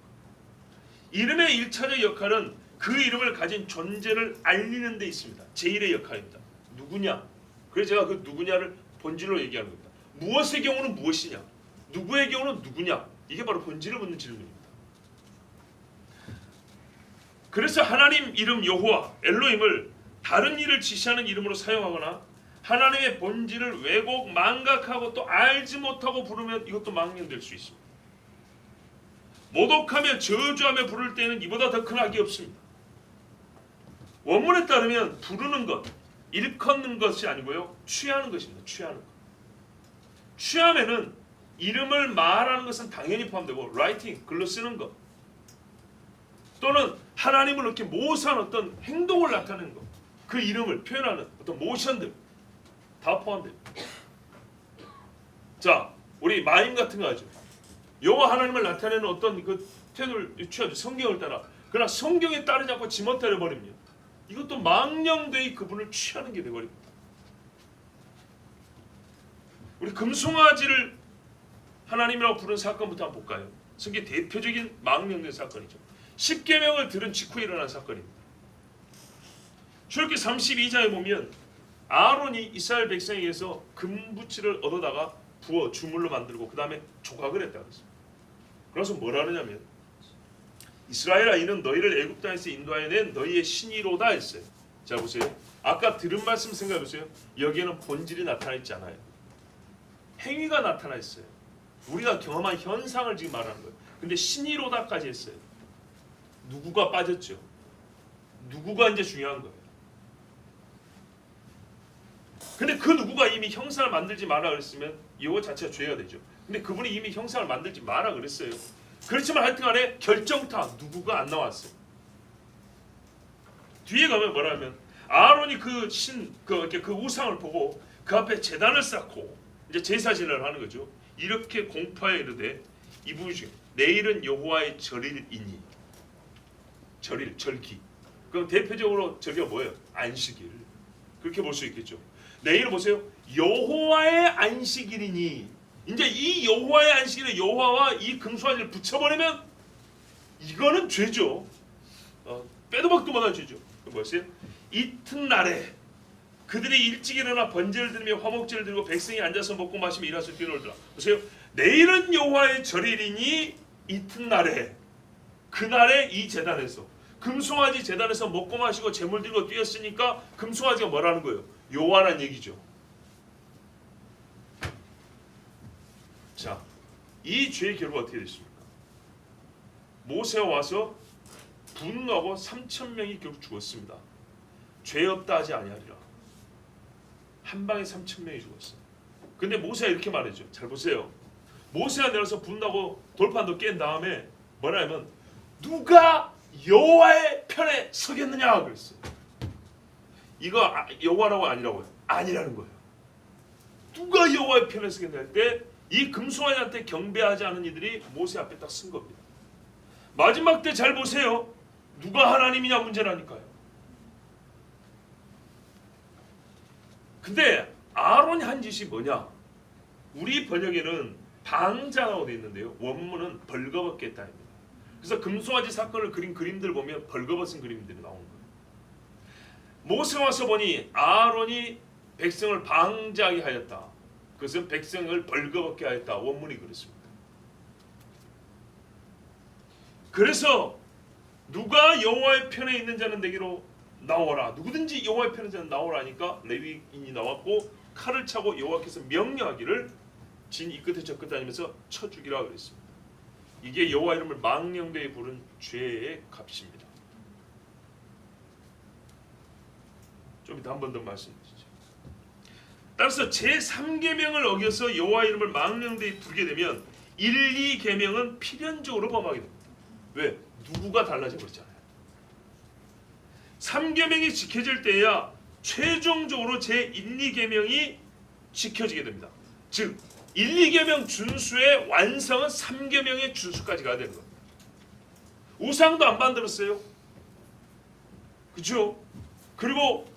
A: 이름의 1차적 역할은 그 이름을 가진 존재를 알리는 데 있습니다. 제1의 역할입니다. 누구냐? 그래서 제가 그 누구냐를 본질로 얘기하는 겁니다. 무엇의 경우는 무엇이냐? 누구의 경우는 누구냐? 이게 바로 본질을 묻는 질문입니다. 그래서 하나님 이름 여호와, 엘로힘을 다른 일을 지시하는 이름으로 사용하거나 하나님의 본질을 왜곡, 망각하고 또 알지 못하고 부르면 이것도 망령될 수 있습니다. 모독하며 저주하며 부를 때에는 이보다 더 큰 악이 없습니다. 원문에 따르면 부르는 것, 일컫는 것이 아니고요, 취하는 것입니다. 취하는 것. 취하면은 이름을 말하는 것은 당연히 포함되고 라이팅, 글로 쓰는 것, 또는 하나님을 이렇게 모사한 어떤 행동을 나타내는 것, 그 이름을 표현하는 어떤 모션들 다 포함됩니다. 자, 우리 마임 같은 거 하죠. 여호와 하나님을 나타내는 어떤 그 태도를 취하죠. 성경을 따라. 그러나 성경에 따르지 않고 지멋대로 버립니다. 이것도 망령되이 그분을 취하는 게 되버립니다. 우리 금송아지를 하나님이라고 부른 사건부터 한번 볼까요? 성경 대표적인 망령된 사건이죠. 십계명을 들은 직후에 일어난 사건입니다. 출애굽기 32장에 보면 아론이 이스라엘 백성에게서 금부치를 얻어다가 부어 주물로 만들고 그 다음에 조각을 했다고 했습니다. 그래서 뭐라 하냐면 이스라엘아, 이는 너희를 애굽 땅에서 인도하여 낸 너희의 신이로다 했어요. 자, 보세요. 아까 들은 말씀 생각해 보세요. 여기에는 본질이 나타나 있지 않아요. 행위가 나타나 있어요. 우리가 경험한 현상을 지금 말하는 거예요. 근데 신이로다까지 했어요. 누구가 빠졌죠? 누구가 이제 중요한 거예요. 근데 그 누구가 이미 형상을 만들지 마라 그랬으면 이거 자체가 죄가 되죠. 근데 그분이 이미 형상을 만들지 마라 그랬어요. 그렇지만 하여튼간에 결정타 누구가 안 나왔어요. 뒤에 가면 뭐라면 아론이 그 우상을 보고 그 앞에 제단을 쌓고 이제 제사진을 하는 거죠. 이렇게 공포하여 이르되 이 부분 중에 내일은 여호와의 절일이니, 절기. 그럼 대표적으로 저기가 뭐예요? 안식일. 그렇게 볼 수 있겠죠. 내일 보세요. 여호와의 안식일이니, 이제 이 여호와의 안식일에 여호와와 이 금송아지를 붙여버리면 이거는 죄죠. 빼도 박도 못한 죄죠. 뭐였어요? 이튿날에 그들이 일찍 일어나 번제를 드리며 화목제를 드리고 백성이 앉아서 먹고 마시며 일하서 뛰놀더라. 보세요. 내일은 여호와의 절일이니 이튿날에, 그날에 이 제단에서 금송아지 제단에서 먹고 마시고 제물 들고 뛰었으니까 금송아지가 뭐라는 거예요? 여호와라는 얘기죠. 자, 이 죄의 결과가 어떻게 됐습니까? 모세가 와서 분노하고 3,000명이 결국 죽었습니다. 죄 없다 하지 아니하리라. 한 방에 3,000명이 죽었어요. 근데 모세가 이렇게 말했죠. 잘 보세요. 모세가 내려서 분노하고 돌판도 깬 다음에 뭐냐면 누가 여호와의 편에 서겠느냐 그랬어요. 이거 여호와라고 아니라고요? 아니라는 거예요. 누가 여호와의 편에 서겠냐 할 때 이 금송아지한테 경배하지 않은 이들이 모세 앞에 딱 쓴 겁니다. 마지막 때 잘 보세요. 누가 하나님이냐 문제라니까요. 근데 아론이 한 짓이 뭐냐? 우리 번역에는 방자라고 되어 있는데요. 원문은 벌거벗겠다입니다. 그래서 금송아지 사건을 그린 그림들 보면 벌거벗은 그림들이 나오는 거예요. 모세가 와서 보니 아론이 백성을 방자하게 하였다. 그것은 백성을 벌거벗게 하였다. 원문이 그렇습니다. 그래서 누가 여호와의 편에 있는 자는 내게로 나오라. 누구든지 여호와의 편에 있는 자는 나오라 하니까 레위인이 나왔고 칼을 차고 여호와께서 명령하기를 진 이 끝에 저 끝에 다니면서 쳐 죽이라 그랬습니다. 이게 여호와 이름을 망령되이 부른 죄의 값입니다. 좀 이따 한 번 더 말씀드리죠. 따라서 제3계명을 어겨서 여호와 이름을 망령되이 부르게 되면 1, 2계명은 필연적으로 범하게 됩니다. 왜? 누구가 달라져 버렸잖아요. 3계명이 지켜질 때야 최종적으로 제1, 2계명이 지켜지게 됩니다. 즉 1, 2계명 준수의 완성은 3계명의 준수까지 가야 되는 겁니다. 우상도 안 만들었어요. 그렇죠? 그리고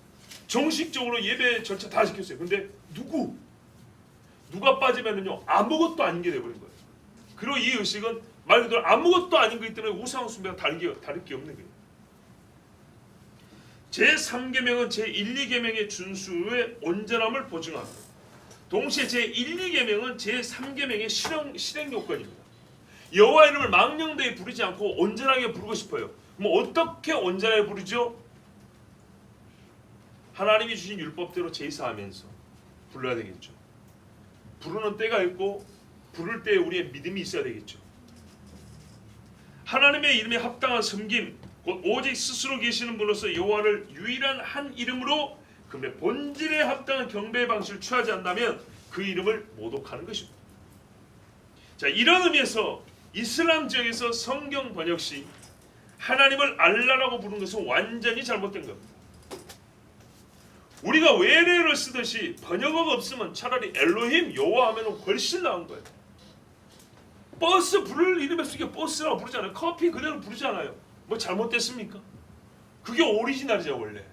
A: 정식적으로 예배 절차 다 지켰어요. 근데 누구? 누가 빠지면은요 아무것도 아닌 게 돼버린 거예요. 그리고 이 의식은 말 그대로 아무것도 아닌 거기 때문에 우상 숭배가 다를 게 없는 거예요. 제3계명은 제1, 2계명의 준수의 온전함을 보증합니다. 동시에 제1, 2계명은 제3계명의 실행 요건입니다. 여호와 이름을 망령되이 부르지 않고 온전하게 부르고 싶어요. 뭐 어떻게 온전하게 부르죠? 하나님이 주신 율법대로 제사하면서 불러야 되겠죠. 부르는 때가 있고 부를 때 우리의 믿음이 있어야 되겠죠. 하나님의 이름에 합당한 섬김, 곧 오직 스스로 계시는 분으로서 여호와를 유일한 한 이름으로 그분의 본질에 합당한 경배의 방식을 취하지 않는다면 그 이름을 모독하는 것입니다. 자, 이런 의미에서 이슬람 지역에서 성경 번역 시 하나님을 알라라고 부르는 것은 완전히 잘못된 겁니다. 우리가 외래어를 쓰듯이 번역어가 없으면 차라리 엘로힘, 여호와 하면 훨씬 나은 거예요. 버스 부를 이름에 쓰게 버스라고 부르잖아요. 커피 그대로 부르잖아요. 뭐 잘못됐습니까? 그게 오리지널이죠 원래.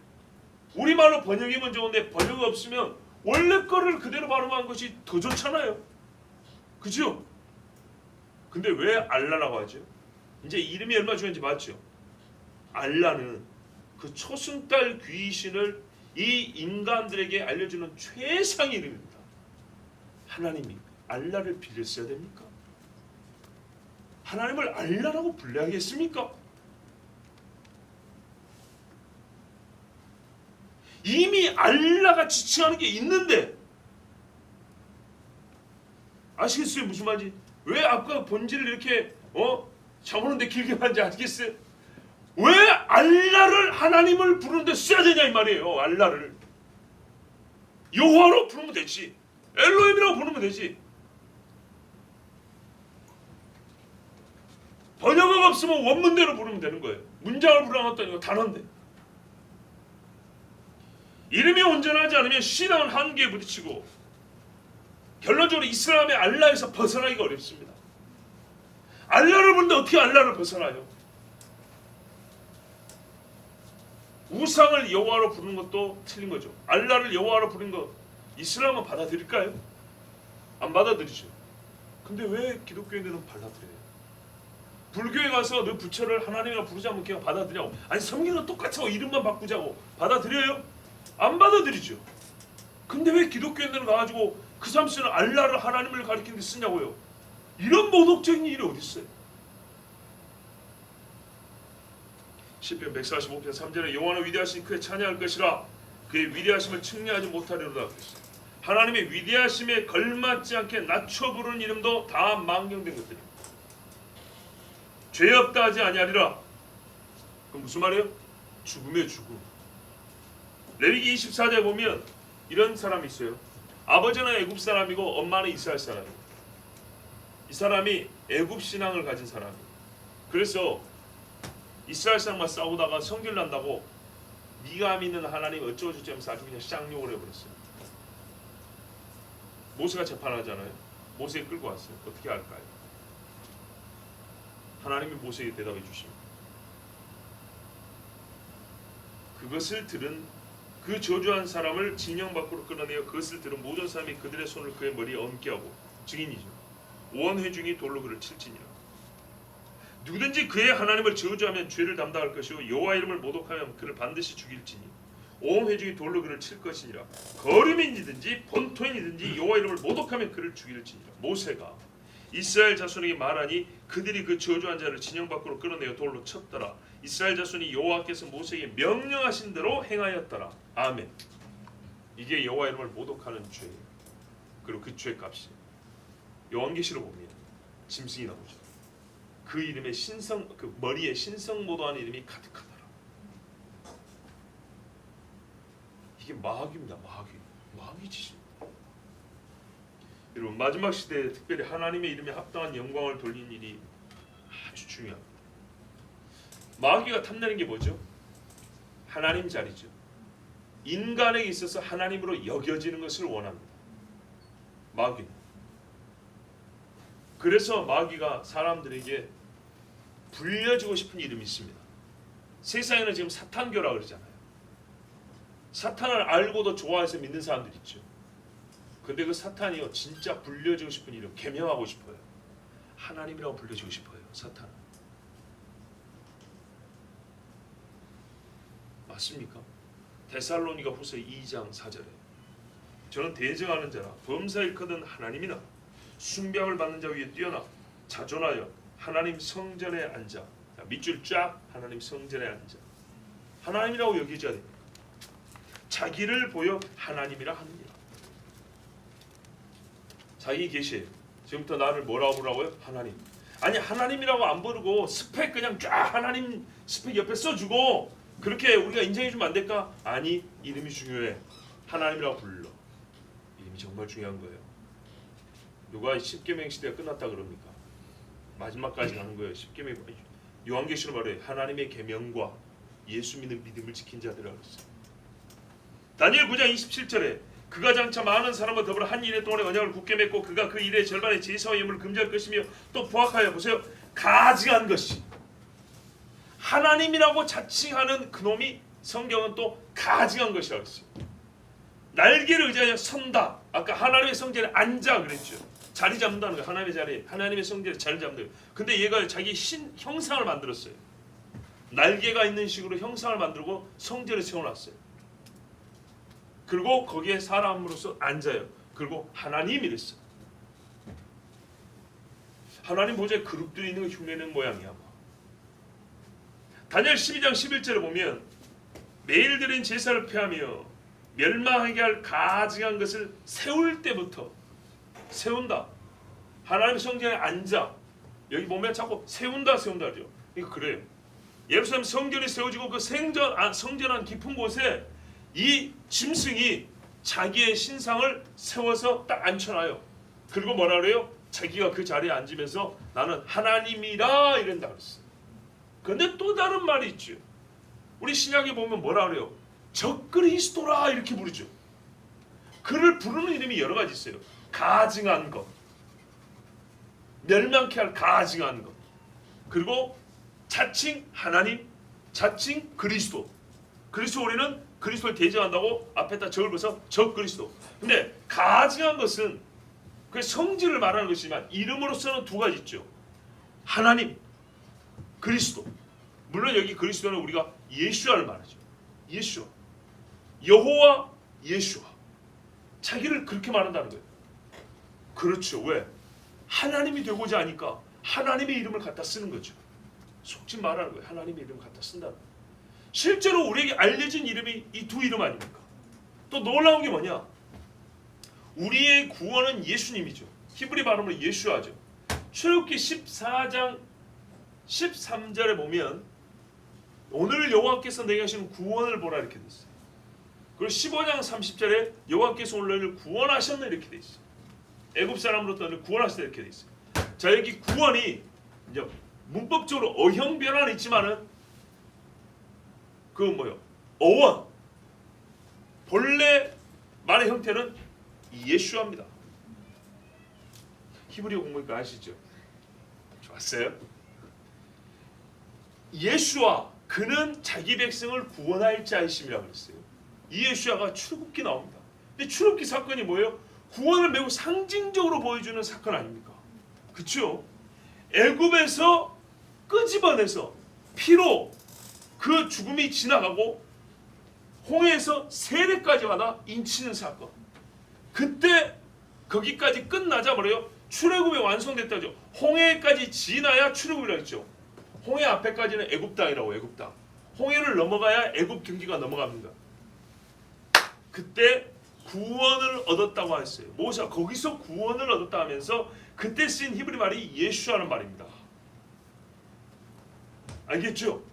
A: 우리말로 번역이면 좋은데 번역 없으면 원래 거를 그대로 발음한 것이 더 좋잖아요. 그죠? 근데 왜 알라라고 하죠? 이제 이름이 얼마나 중요한지 맞죠? 알라는 그 초승달 귀신을 이 인간들에게 알려주는 최상의 이름입니다. 하나님이 알라를 빌렸어야 됩니까? 하나님을 알라라고 불러야겠습니까? 이미 알라가 지칭하는 게 있는데 아시겠어요? 무슨 말인지? 왜 아까 본질을 이렇게 잡아놓는데 길게 말인지 아시겠어요? 왜 알라를 하나님을 부르는데 써야 되냐 이 말이에요. 알라를 여호와로 부르면 되지. 엘로힘이라고 부르면 되지. 번역어가 없으면 원문대로 부르면 되는 거예요. 문장을 불어넣었다니까 단어인데. 이름이 온전하지 않으면 신앙은 한계에 부딪히고 결론적으로 이슬람의 알라에서 벗어나기가 어렵습니다. 알라를 부르는데 어떻게 알라를 벗어나요? 우상을 여호와로 부르는 것도 틀린 거죠. 알라를 여호와로 부르는 거 이슬람은 받아들일까요? 안 받아들이죠. 근데 왜 기독교인들은 받아들여요? 불교에 가서 너 부처를 하나님이라 부르자면 그냥 받아들여. 아니 성경은 똑같이 이름만 바꾸자고 받아들여요? 안 받아들이죠. 근데 왜 기독교인들은 가가지고 그 사람 쓰는 알라를 하나님을 가리키는 데 쓰냐고요? 이런 모독적인 일이 어디 있어요? 시편 145편 3절에 여호와는 위대하신 그의 찬양할 것이라 그의 위대하심을 측량하지 못하리로다 그랬어요. 하나님의 위대하심에 걸맞지 않게 낮춰 부르는 이름도 다 망령된 것들입니다. 죄 없다 하지 아니하리라. 그럼 무슨 말이에요? 죽음의 죽음. 레위기 24장에 보면 이런 사람이 있어요. 아버지는 애굽 사람이고 엄마는 이스라엘 사람이에요. 이 사람이 애굽 신앙을 가진 사람이에요. 그래서 이스라엘 사람과 싸우다가 성질 난다고 네가 믿는 하나님 어쩌고 저쩌고 하면서 아주 그냥 쌍욕을 해버렸어요. 모세가 재판하잖아요. 모세를 끌고 왔어요. 어떻게 할까요? 하나님이 모세에게 대답해 주십니다. 그것을 들은 그 저주한 사람을 진영 밖으로 끌어내어 그것을 들은 모든 사람이 그들의 손을 그의 머리에 얹게 하고 증인이죠. 온 회중이 돌로 그를 칠지니라. 누구든지 그의 하나님을 저주하면 죄를 담당할 것이요 여호와 이름을 모독하면 그를 반드시 죽일지니 온 회중이 돌로 그를 칠 것이니라. 거류민이든지 본토인이든지 여호와 이름을 모독하면 그를 죽일지니라. 모세가 이스라엘 자손에게 말하니 그들이 그 저주한 자를 진영 밖으로 끌어내어 돌로 쳤더라. 이스라엘 자손이 여호와께서 모세에게 명령하신 대로 행하였더라. 아멘. 이게 여호와 이름을 모독하는 죄. 그리고 그 죄값이 요한계시록 보면 짐승이 나오죠. 그 이름에 그 머리에 신성모도하는 이름이 가득하더라. 이게 마귀입니다. 마귀 짓입니다. 여러분 마지막 시대에 특별히 하나님의 이름에 합당한 영광을 돌리는 일이 아주 중요합니다. 마귀가 탐내는 게 뭐죠? 하나님 자리죠. 인간에게 있어서 하나님으로 여겨지는 것을 원합니다. 마귀는. 그래서 마귀가 사람들에게 불려주고 싶은 이름이 있습니다. 세상에는 지금 사탄교라 그러잖아요. 사탄을 알고도 좋아해서 믿는 사람들 있죠. 근데 그 사탄이요 진짜 불려지고 싶은 이름 개명하고 싶어요. 하나님이라고 불려지고 싶어요. 사탄은. 맞습니까? 데살로니가 후서 2장 4절에 저는 대증하는 자라 범사일거든 하나님이나 숭배함을 받는 자 위에 뛰어나 자존하여 하나님 성전에 앉아. 밑줄 쫙 하나님 성전에 앉아. 하나님이라고 여기져야 됩니다. 자기를 보여 하나님이라 하느니라. 자기 계시에요. 지금부터 나를 뭐라고 부르라고요? 하나님. 아니 하나님이라고 안 부르고 스펙 그냥 쫙 하나님 스펙 옆에 써주고 그렇게 우리가 인정해주면 안 될까? 아니 이름이 중요해. 하나님이라고 불러. 이름이 정말 중요한 거예요. 누가 십계명 시대가 끝났다 그럽니까? 마지막까지 가는 거예요. 십계명 요한계시로 말해 하나님의 계명과 예수 믿는 믿음을 지킨 자들이라고 했어요. 다니엘 9장 27절에 그가 장차 많은 사람과 더불어 한 일의 동안에 언약을 굳게 맺고 그가 그 일의 절반의 제사와 예물을 금지할 것이며 또 부학하여 보세요. 가증한 것이 하나님이라고 자칭하는 그놈이 성경은 또 가증한 것이라고 했어요. 날개를 의지하여 선다. 아까 하나님의 성전에 앉아 그랬죠. 자리 잡는다는 거예요. 하나님의 자리에 하나님의 성전에 자리 잡는 거예요. 근데 얘가 자기 형상을 만들었어요. 날개가 있는 식으로 형상을 만들고 성전에 세워놨어요. 그리고 거기에 사람으로서 앉아요. 그리고 하나님이 됐어요. 하나님 보좌에 그룹들이 있는 거 흉내내는 모양이야. 다니엘 12장 11절에 보면 매일 드린 제사를 폐하며 멸망하게 할 가증한 것을 세울 때부터 세운다. 하나님 성전에 앉아. 여기 보면 자꾸 세운다 그러죠. 이거 그래요. 예루살렘 성전이 세워지고 그 성전한 깊은 곳에 이 짐승이 자기의 신상을 세워서 딱 앉혀놔요. 그리고 뭐라 그래요? 자기가 그 자리에 앉으면서 나는 하나님이라 이런다 그랬어요. 그런데 또 다른 말이 있죠. 우리 신약에 보면 뭐라 그래요? 적그리스도라 이렇게 부르죠. 그를 부르는 이름이 여러 가지 있어요. 가증한 것, 멸망케 할 가증한 것, 그리고 자칭 하나님, 자칭 그리스도. 그리스도 우리는 그리스도를 대적한다고 앞에다 적을 벗어 적그리스도. 근데 가증한 것은 그 성질을 말하는 것이지만 이름으로서는 두 가지 있죠. 하나님, 그리스도. 물론 여기 그리스도는 우리가 예수아를 말하죠. 예수아, 여호와 예수아. 자기를 그렇게 말한다는 거예요. 그렇죠. 왜? 하나님이 되고자 하니까 하나님의 이름을 갖다 쓰는 거죠. 속지 말하는 거예요. 하나님의 이름을 갖다 쓴다는 거예요. 실제로 우리에게 알려진 이름이 이 두 이름 아닙니까? 또 놀라운 게 뭐냐? 우리의 구원은 예수님이죠. 히브리 발음으로 예수아죠. 출애굽기 14장 13절에 보면 오늘 여호와께서 내게 하시는 구원을 보라 이렇게 돼 있어요. 그리고 15장 30절에 여호와께서 오늘 너희를 구원하셨네 이렇게 돼 있어요. 애굽 사람으로부터 너희를 구원하셨다 이렇게 돼 있어요. 자 여기 구원이 이제 문법적으로 어형 변화는 있지만은 그 뭐요? 어원 본래 말의 형태는 예수아입니다. 히브리어 공부니까 아시죠? 좋았어요. 예수아 그는 자기 백성을 구원할 자이심이라고 그랬어요. 이 예수아가 출애굽기 나옵니다. 근데 출애굽기 사건이 뭐예요? 구원을 매우 상징적으로 보여주는 사건 아닙니까? 그렇죠? 애굽에서 끄집어내서 피로 그 죽음이 지나가고 홍해에서 세례까지 받아 인치는 사건. 그때 거기까지 끝나자 뭐래요? 출애굽이 완성됐다죠. 홍해까지 지나야 출애굽이라고 했죠. 홍해 앞에까지는 애굽 땅이라고. 애굽 땅. 홍해를 넘어가야 애굽 경기가 넘어갑니다. 그때 구원을 얻었다고 했어요. 모세가 거기서 구원을 얻었다 하면서 그때 쓰인 히브리 말이 예수아는 말입니다. 알겠죠?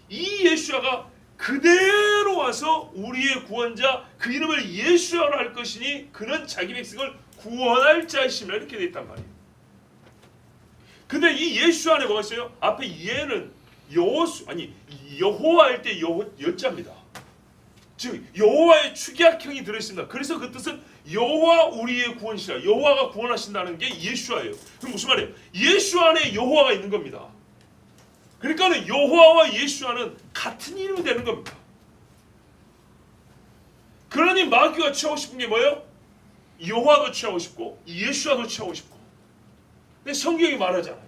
A: 이 예수아가 그대로 와서 우리의 구원자 그 이름을 예수아로 할 것이니 그는 자기 백성을 구원할 자이심이라 이렇게 되어 있단 말이에요. 근데 이 예수 안에 뭐가 있어요? 앞에 예는 여호와 할 때 여자입니다. 즉 여호와의 축약형이 들어있습니다. 그래서 그 뜻은 여호와 우리의 구원이시라. 여호와가 구원하신다는 게 예수아예요. 그럼 무슨 말이에요? 예수 안에 여호와가 있는 겁니다. 그러니까는 여호와와 예수아는 같은 이름이 되는 겁니다. 그러니 마귀가 취하고 싶은 게 뭐예요? 여호와도 취하고 싶고 예수와도 취하고 싶고. 근데 성경이 말하잖아요.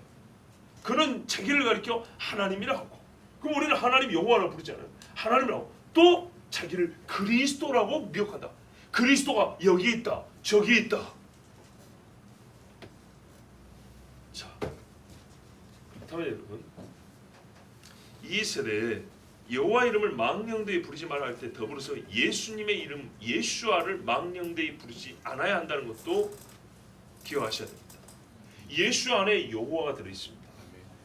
A: 그는 자기를 가리켜 하나님이라고 하고, 그럼 우리는 하나님 여호와라고 부르잖아요. 하나님이라고. 또 자기를 그리스도라고 미혹한다. 그리스도가 여기 있다, 저기 있다. 자, 그렇다면 여러분, 이 세대에 여호와 이름을 망령되이 부르지 말아야 할 때 더불어서 예수님의 이름 예수아를 망령되이 부르지 않아야 한다는 것도 기억하셔야 됩니다. 예수 안에 여호와가 들어 있습니다.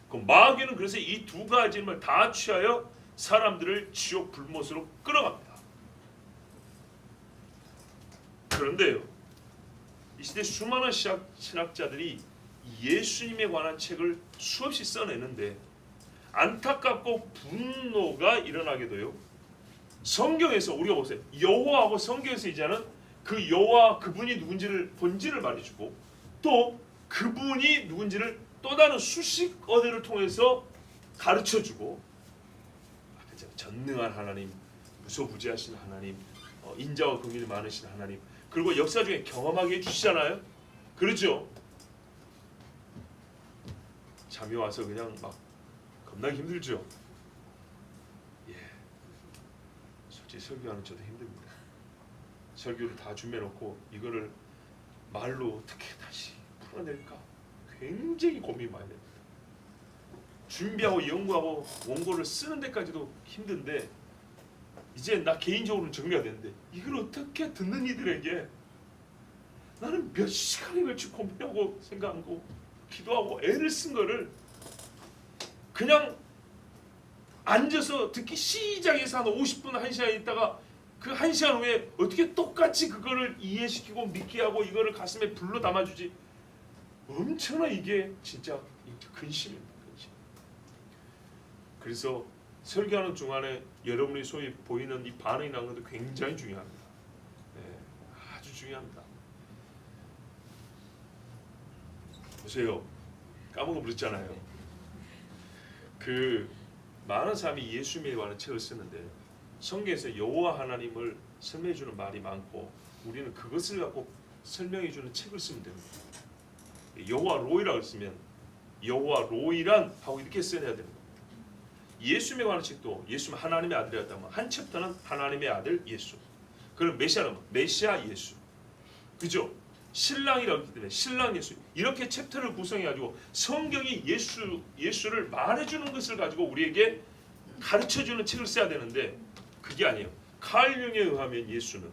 A: 그 마귀는 그래서 이 두 가지 이름을 다 취하여 사람들을 지옥 불못으로 끌어갑니다. 그런데요, 이 시대 수많은 신학자들이 예수님에 관한 책을 수없이 써내는데 안타깝고 분노가 일어나게 돼요. 성경에서 우리가 보세요. 여호와하고 성경에서 이제는 그 여호와 그분이 누군지를 본질을 말해주고 또 그분이 누군지를 또 다른 수식 어대를 통해서 가르쳐주고, 전능한 하나님, 무소부지하신 하나님, 인자와 긍휼이 많으신 하나님, 그리고 역사 중에 경험하게 해주시잖아요. 그렇죠? 잠이 와서 그냥 막 겁나게 힘들죠. 예, 솔직히 설교하는 저도 힘듭니다. 설교를 다 준비해놓고 이거를 말로 어떻게 다시 풀어낼까 굉장히 고민 많이 됩니다. 준비하고 연구하고 원고를 쓰는 데까지도 힘든데 이제 나 개인적으로는 정리가 되는데 이걸 어떻게 듣는 이들에게 나는 몇 시간에 걸쳐 고민하고 생각하고 기도하고 애를 쓴 거를 그냥 앉아서 듣기 시작해서 한 50분, 1시간 있다가 그 1시간 후에 어떻게 똑같이 그거를 이해시키고 믿게 하고 이거를 가슴에 불러 담아주지. 엄청나 이게 진짜 근심입니다. 근심. 그래서 설교하는 중간에 여러분이 소위 보이는 이 반응이 나는 것도 굉장히 중요합니다. 네, 아주 중요합니다. 보세요. 까먹어 버렸잖아요. 그 많은 사람이 예수님에 관한 책을 쓰는데 성경에서 여호와 하나님을 설명해주는 말이 많고 우리는 그것을 갖고 설명해주는 책을 쓰면 됩니다. 여호와 로이라고 쓰면 여호와 로이란 하고 이렇게 써야 됩니다. 예수님에 관한 책도 예수는 하나님의 아들이었다면 한 챕터는 하나님의 아들 예수, 그럼 메시아는 메시아 예수, 그죠? 신랑이라고 했기 때문에 신랑 예수, 이렇게 챕터를 구성해가지고 성경이 예수를 말해주는 것을 가지고 우리에게 가르쳐주는 책을 써야 되는데 그게 아니에요. 칼 융에 의하면 예수는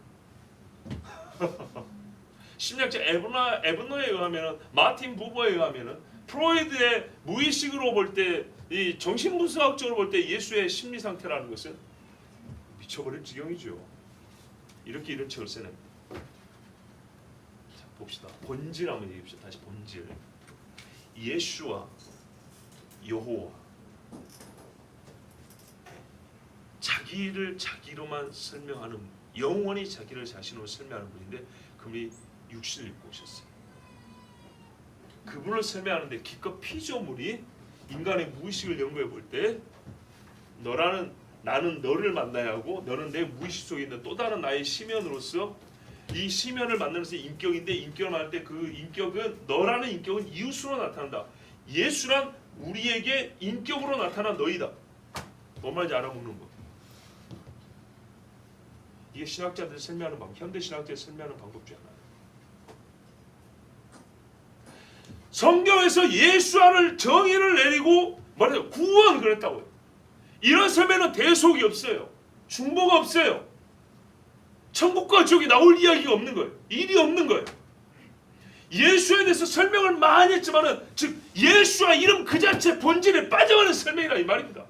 A: 심리학자 에브너에 의하면, 마틴 부버에 의하면, 프로이드의 무의식으로 볼 때, 이 정신분석학적으로 볼 때 예수의 심리 상태라는 것은 미쳐버릴 지경이죠. 이렇게 이런 책을 쓰는. 자, 봅시다. 본질 한번 얘기합시다. 다시 본질. 예수와 여호와, 자기를 자기로만 설명하는, 영원히 자기를 자신으로 설명하는 분인데 그분이 육신을 입고 오셨어요. 그분을 설명하는데 기껏 피조물이 인간의 무의식을 연구해 볼 때 나는 너를 만나야 하고 너는 내 무의식 속에 있는 또 다른 나의 시면으로서 이 시면을 만나는 것이 인격인데 인격을 만날 때 그 인격은 너라는 인격은 이웃으로 나타난다. 예수란 우리에게 인격으로 나타난 너희다. 뭔 말인지 알아먹는 거. 이게 신학자들이 설명하는 방법, 현대 신학자들이 설명하는 방법 중 하나예요. 성경에서 예수와를 정의를 내리고 말해요. 구원 그랬다고요. 이런 설명은 대속이 없어요. 중보가 없어요. 천국과 지옥이 나올 이야기가 없는 거예요. 일이 없는 거예요. 예수에 대해서 설명을 많이 했지만은 즉 예수와 이름 그 자체 본질에 빠져가는 설명이라 이 말입니다.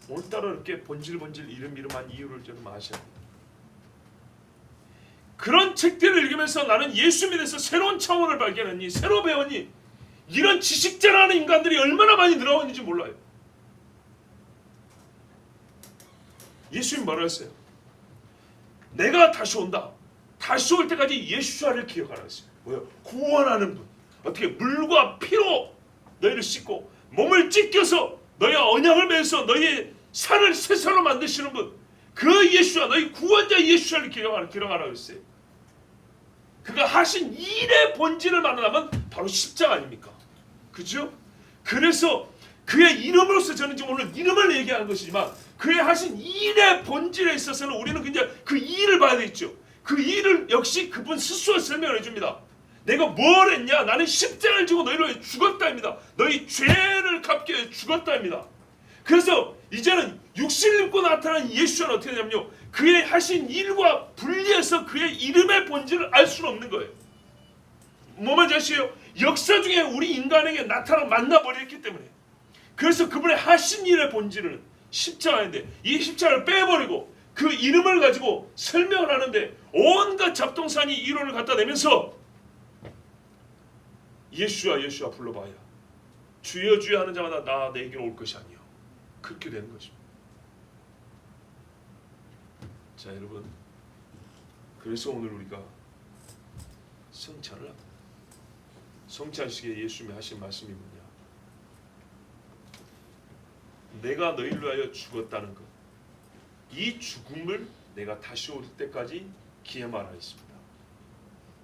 A: 오늘따라 이렇게 본질 이름한 이유를 좀 아셔야 돼요. 그런 책들을 읽으면서 나는 예수님에 대해서 새로운 차원을 발견했니, 새로 배웠니, 이런 지식자라는 인간들이 얼마나 많이 늘어왔는지 몰라요. 예수님 뭐라 했어요? 내가 다시 온다. 다시 올 때까지 예수를 기억하라 했어요. 뭐요? 구원하는 분. 어떻게 물과 피로 너희를 씻고 몸을 찢겨서 너희 언약을 맺어서 너희의 살을 새 살로 만드시는 분. 그 예수와 너희 구원자 예수를 기록하라 그랬어요. 그가 하신 일의 본질을 만나면 바로 십자가 아닙니까? 그죠? 그래서 그의 이름으로서 저는 지금 오늘 이름을 얘기하는 것이지만 그의 하신 일의 본질에 있어서는 우리는 그냥 그 일을 봐야 되겠죠. 그 일을 역시 그분 스스로 설명을 해줍니다. 내가 뭘 했냐? 나는 십자가를 지고 너희를 위해 죽었다입니다. 너희 죄를 갚기 위해 죽었다입니다. 그래서 이제는 육신을 입고 나타난 예수는 어떻게 되냐면요, 그의 하신 일과 분리해서 그의 이름의 본질을 알 수는 없는 거예요. 뭐만 자시요? 역사 중에 우리 인간에게 나타나 만나버렸기 때문에. 그래서 그분의 하신 일의 본질은 십자가인데 이 십자가를 빼버리고 그 이름을 가지고 설명을 하는데 온갖 잡동사니 이론을 갖다 내면서 예수야 예수야 불러봐야 주여 주여 하는 자마다 나 내게로 올 것이 아니요, 그렇게 되는 것입니다. 자 여러분, 그래서 오늘 우리가 성찬을 합니다. 성찬식에 예수님이 하신 말씀이 뭐냐? 내가 너희를 위하여 죽었다는 것, 이 죽음을 내가 다시 올 때까지 기념하라 했습니다.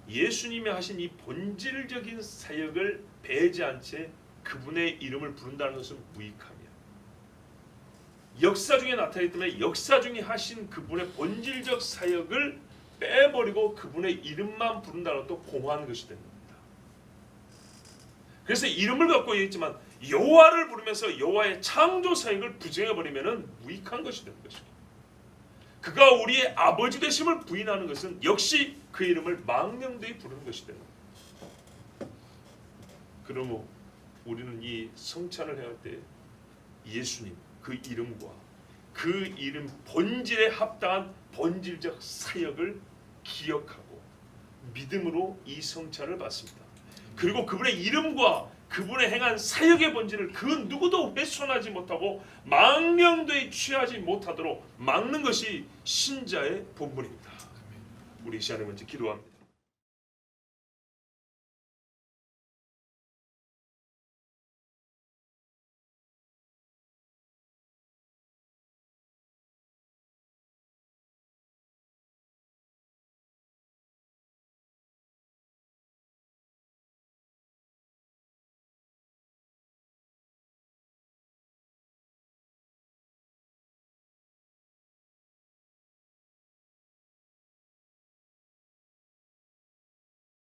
A: 예수님이 하신 이 본질적인 사역을 배제한 채 그분의 이름을 부른다는 것은 무익함이야. 역사 중에 나타나기 때문에 역사 중에 하신 그분의 본질적 사역을 빼버리고 그분의 이름만 부른다는 것도 공허한 것이 됩니다. 그래서 이름을 갖고 얘기했지만 여호와를 부르면서 여호와의 창조 사역을 부정해버리면 무익한 것이 되는 것입니다. 그가 우리의 아버지 되심을 부인하는 것은 역시 그 이름을 망령되이 부르는 것이 되는 겁니다. 그러므로 우리는 이 성찬을 행할 때 예수님 그 이름과 그 이름 본질에 합당한 본질적 사역을 기억하고 믿음으로 이 성찬을 받습니다. 그리고 그분의 이름과 그분의 행한 사역의 본질을 그 누구도 훼손하지 못하고 망령되이 취하지 못하도록 막는 것이 신자의 본분입니다. 우리 이 시간에 먼저 기도합니다.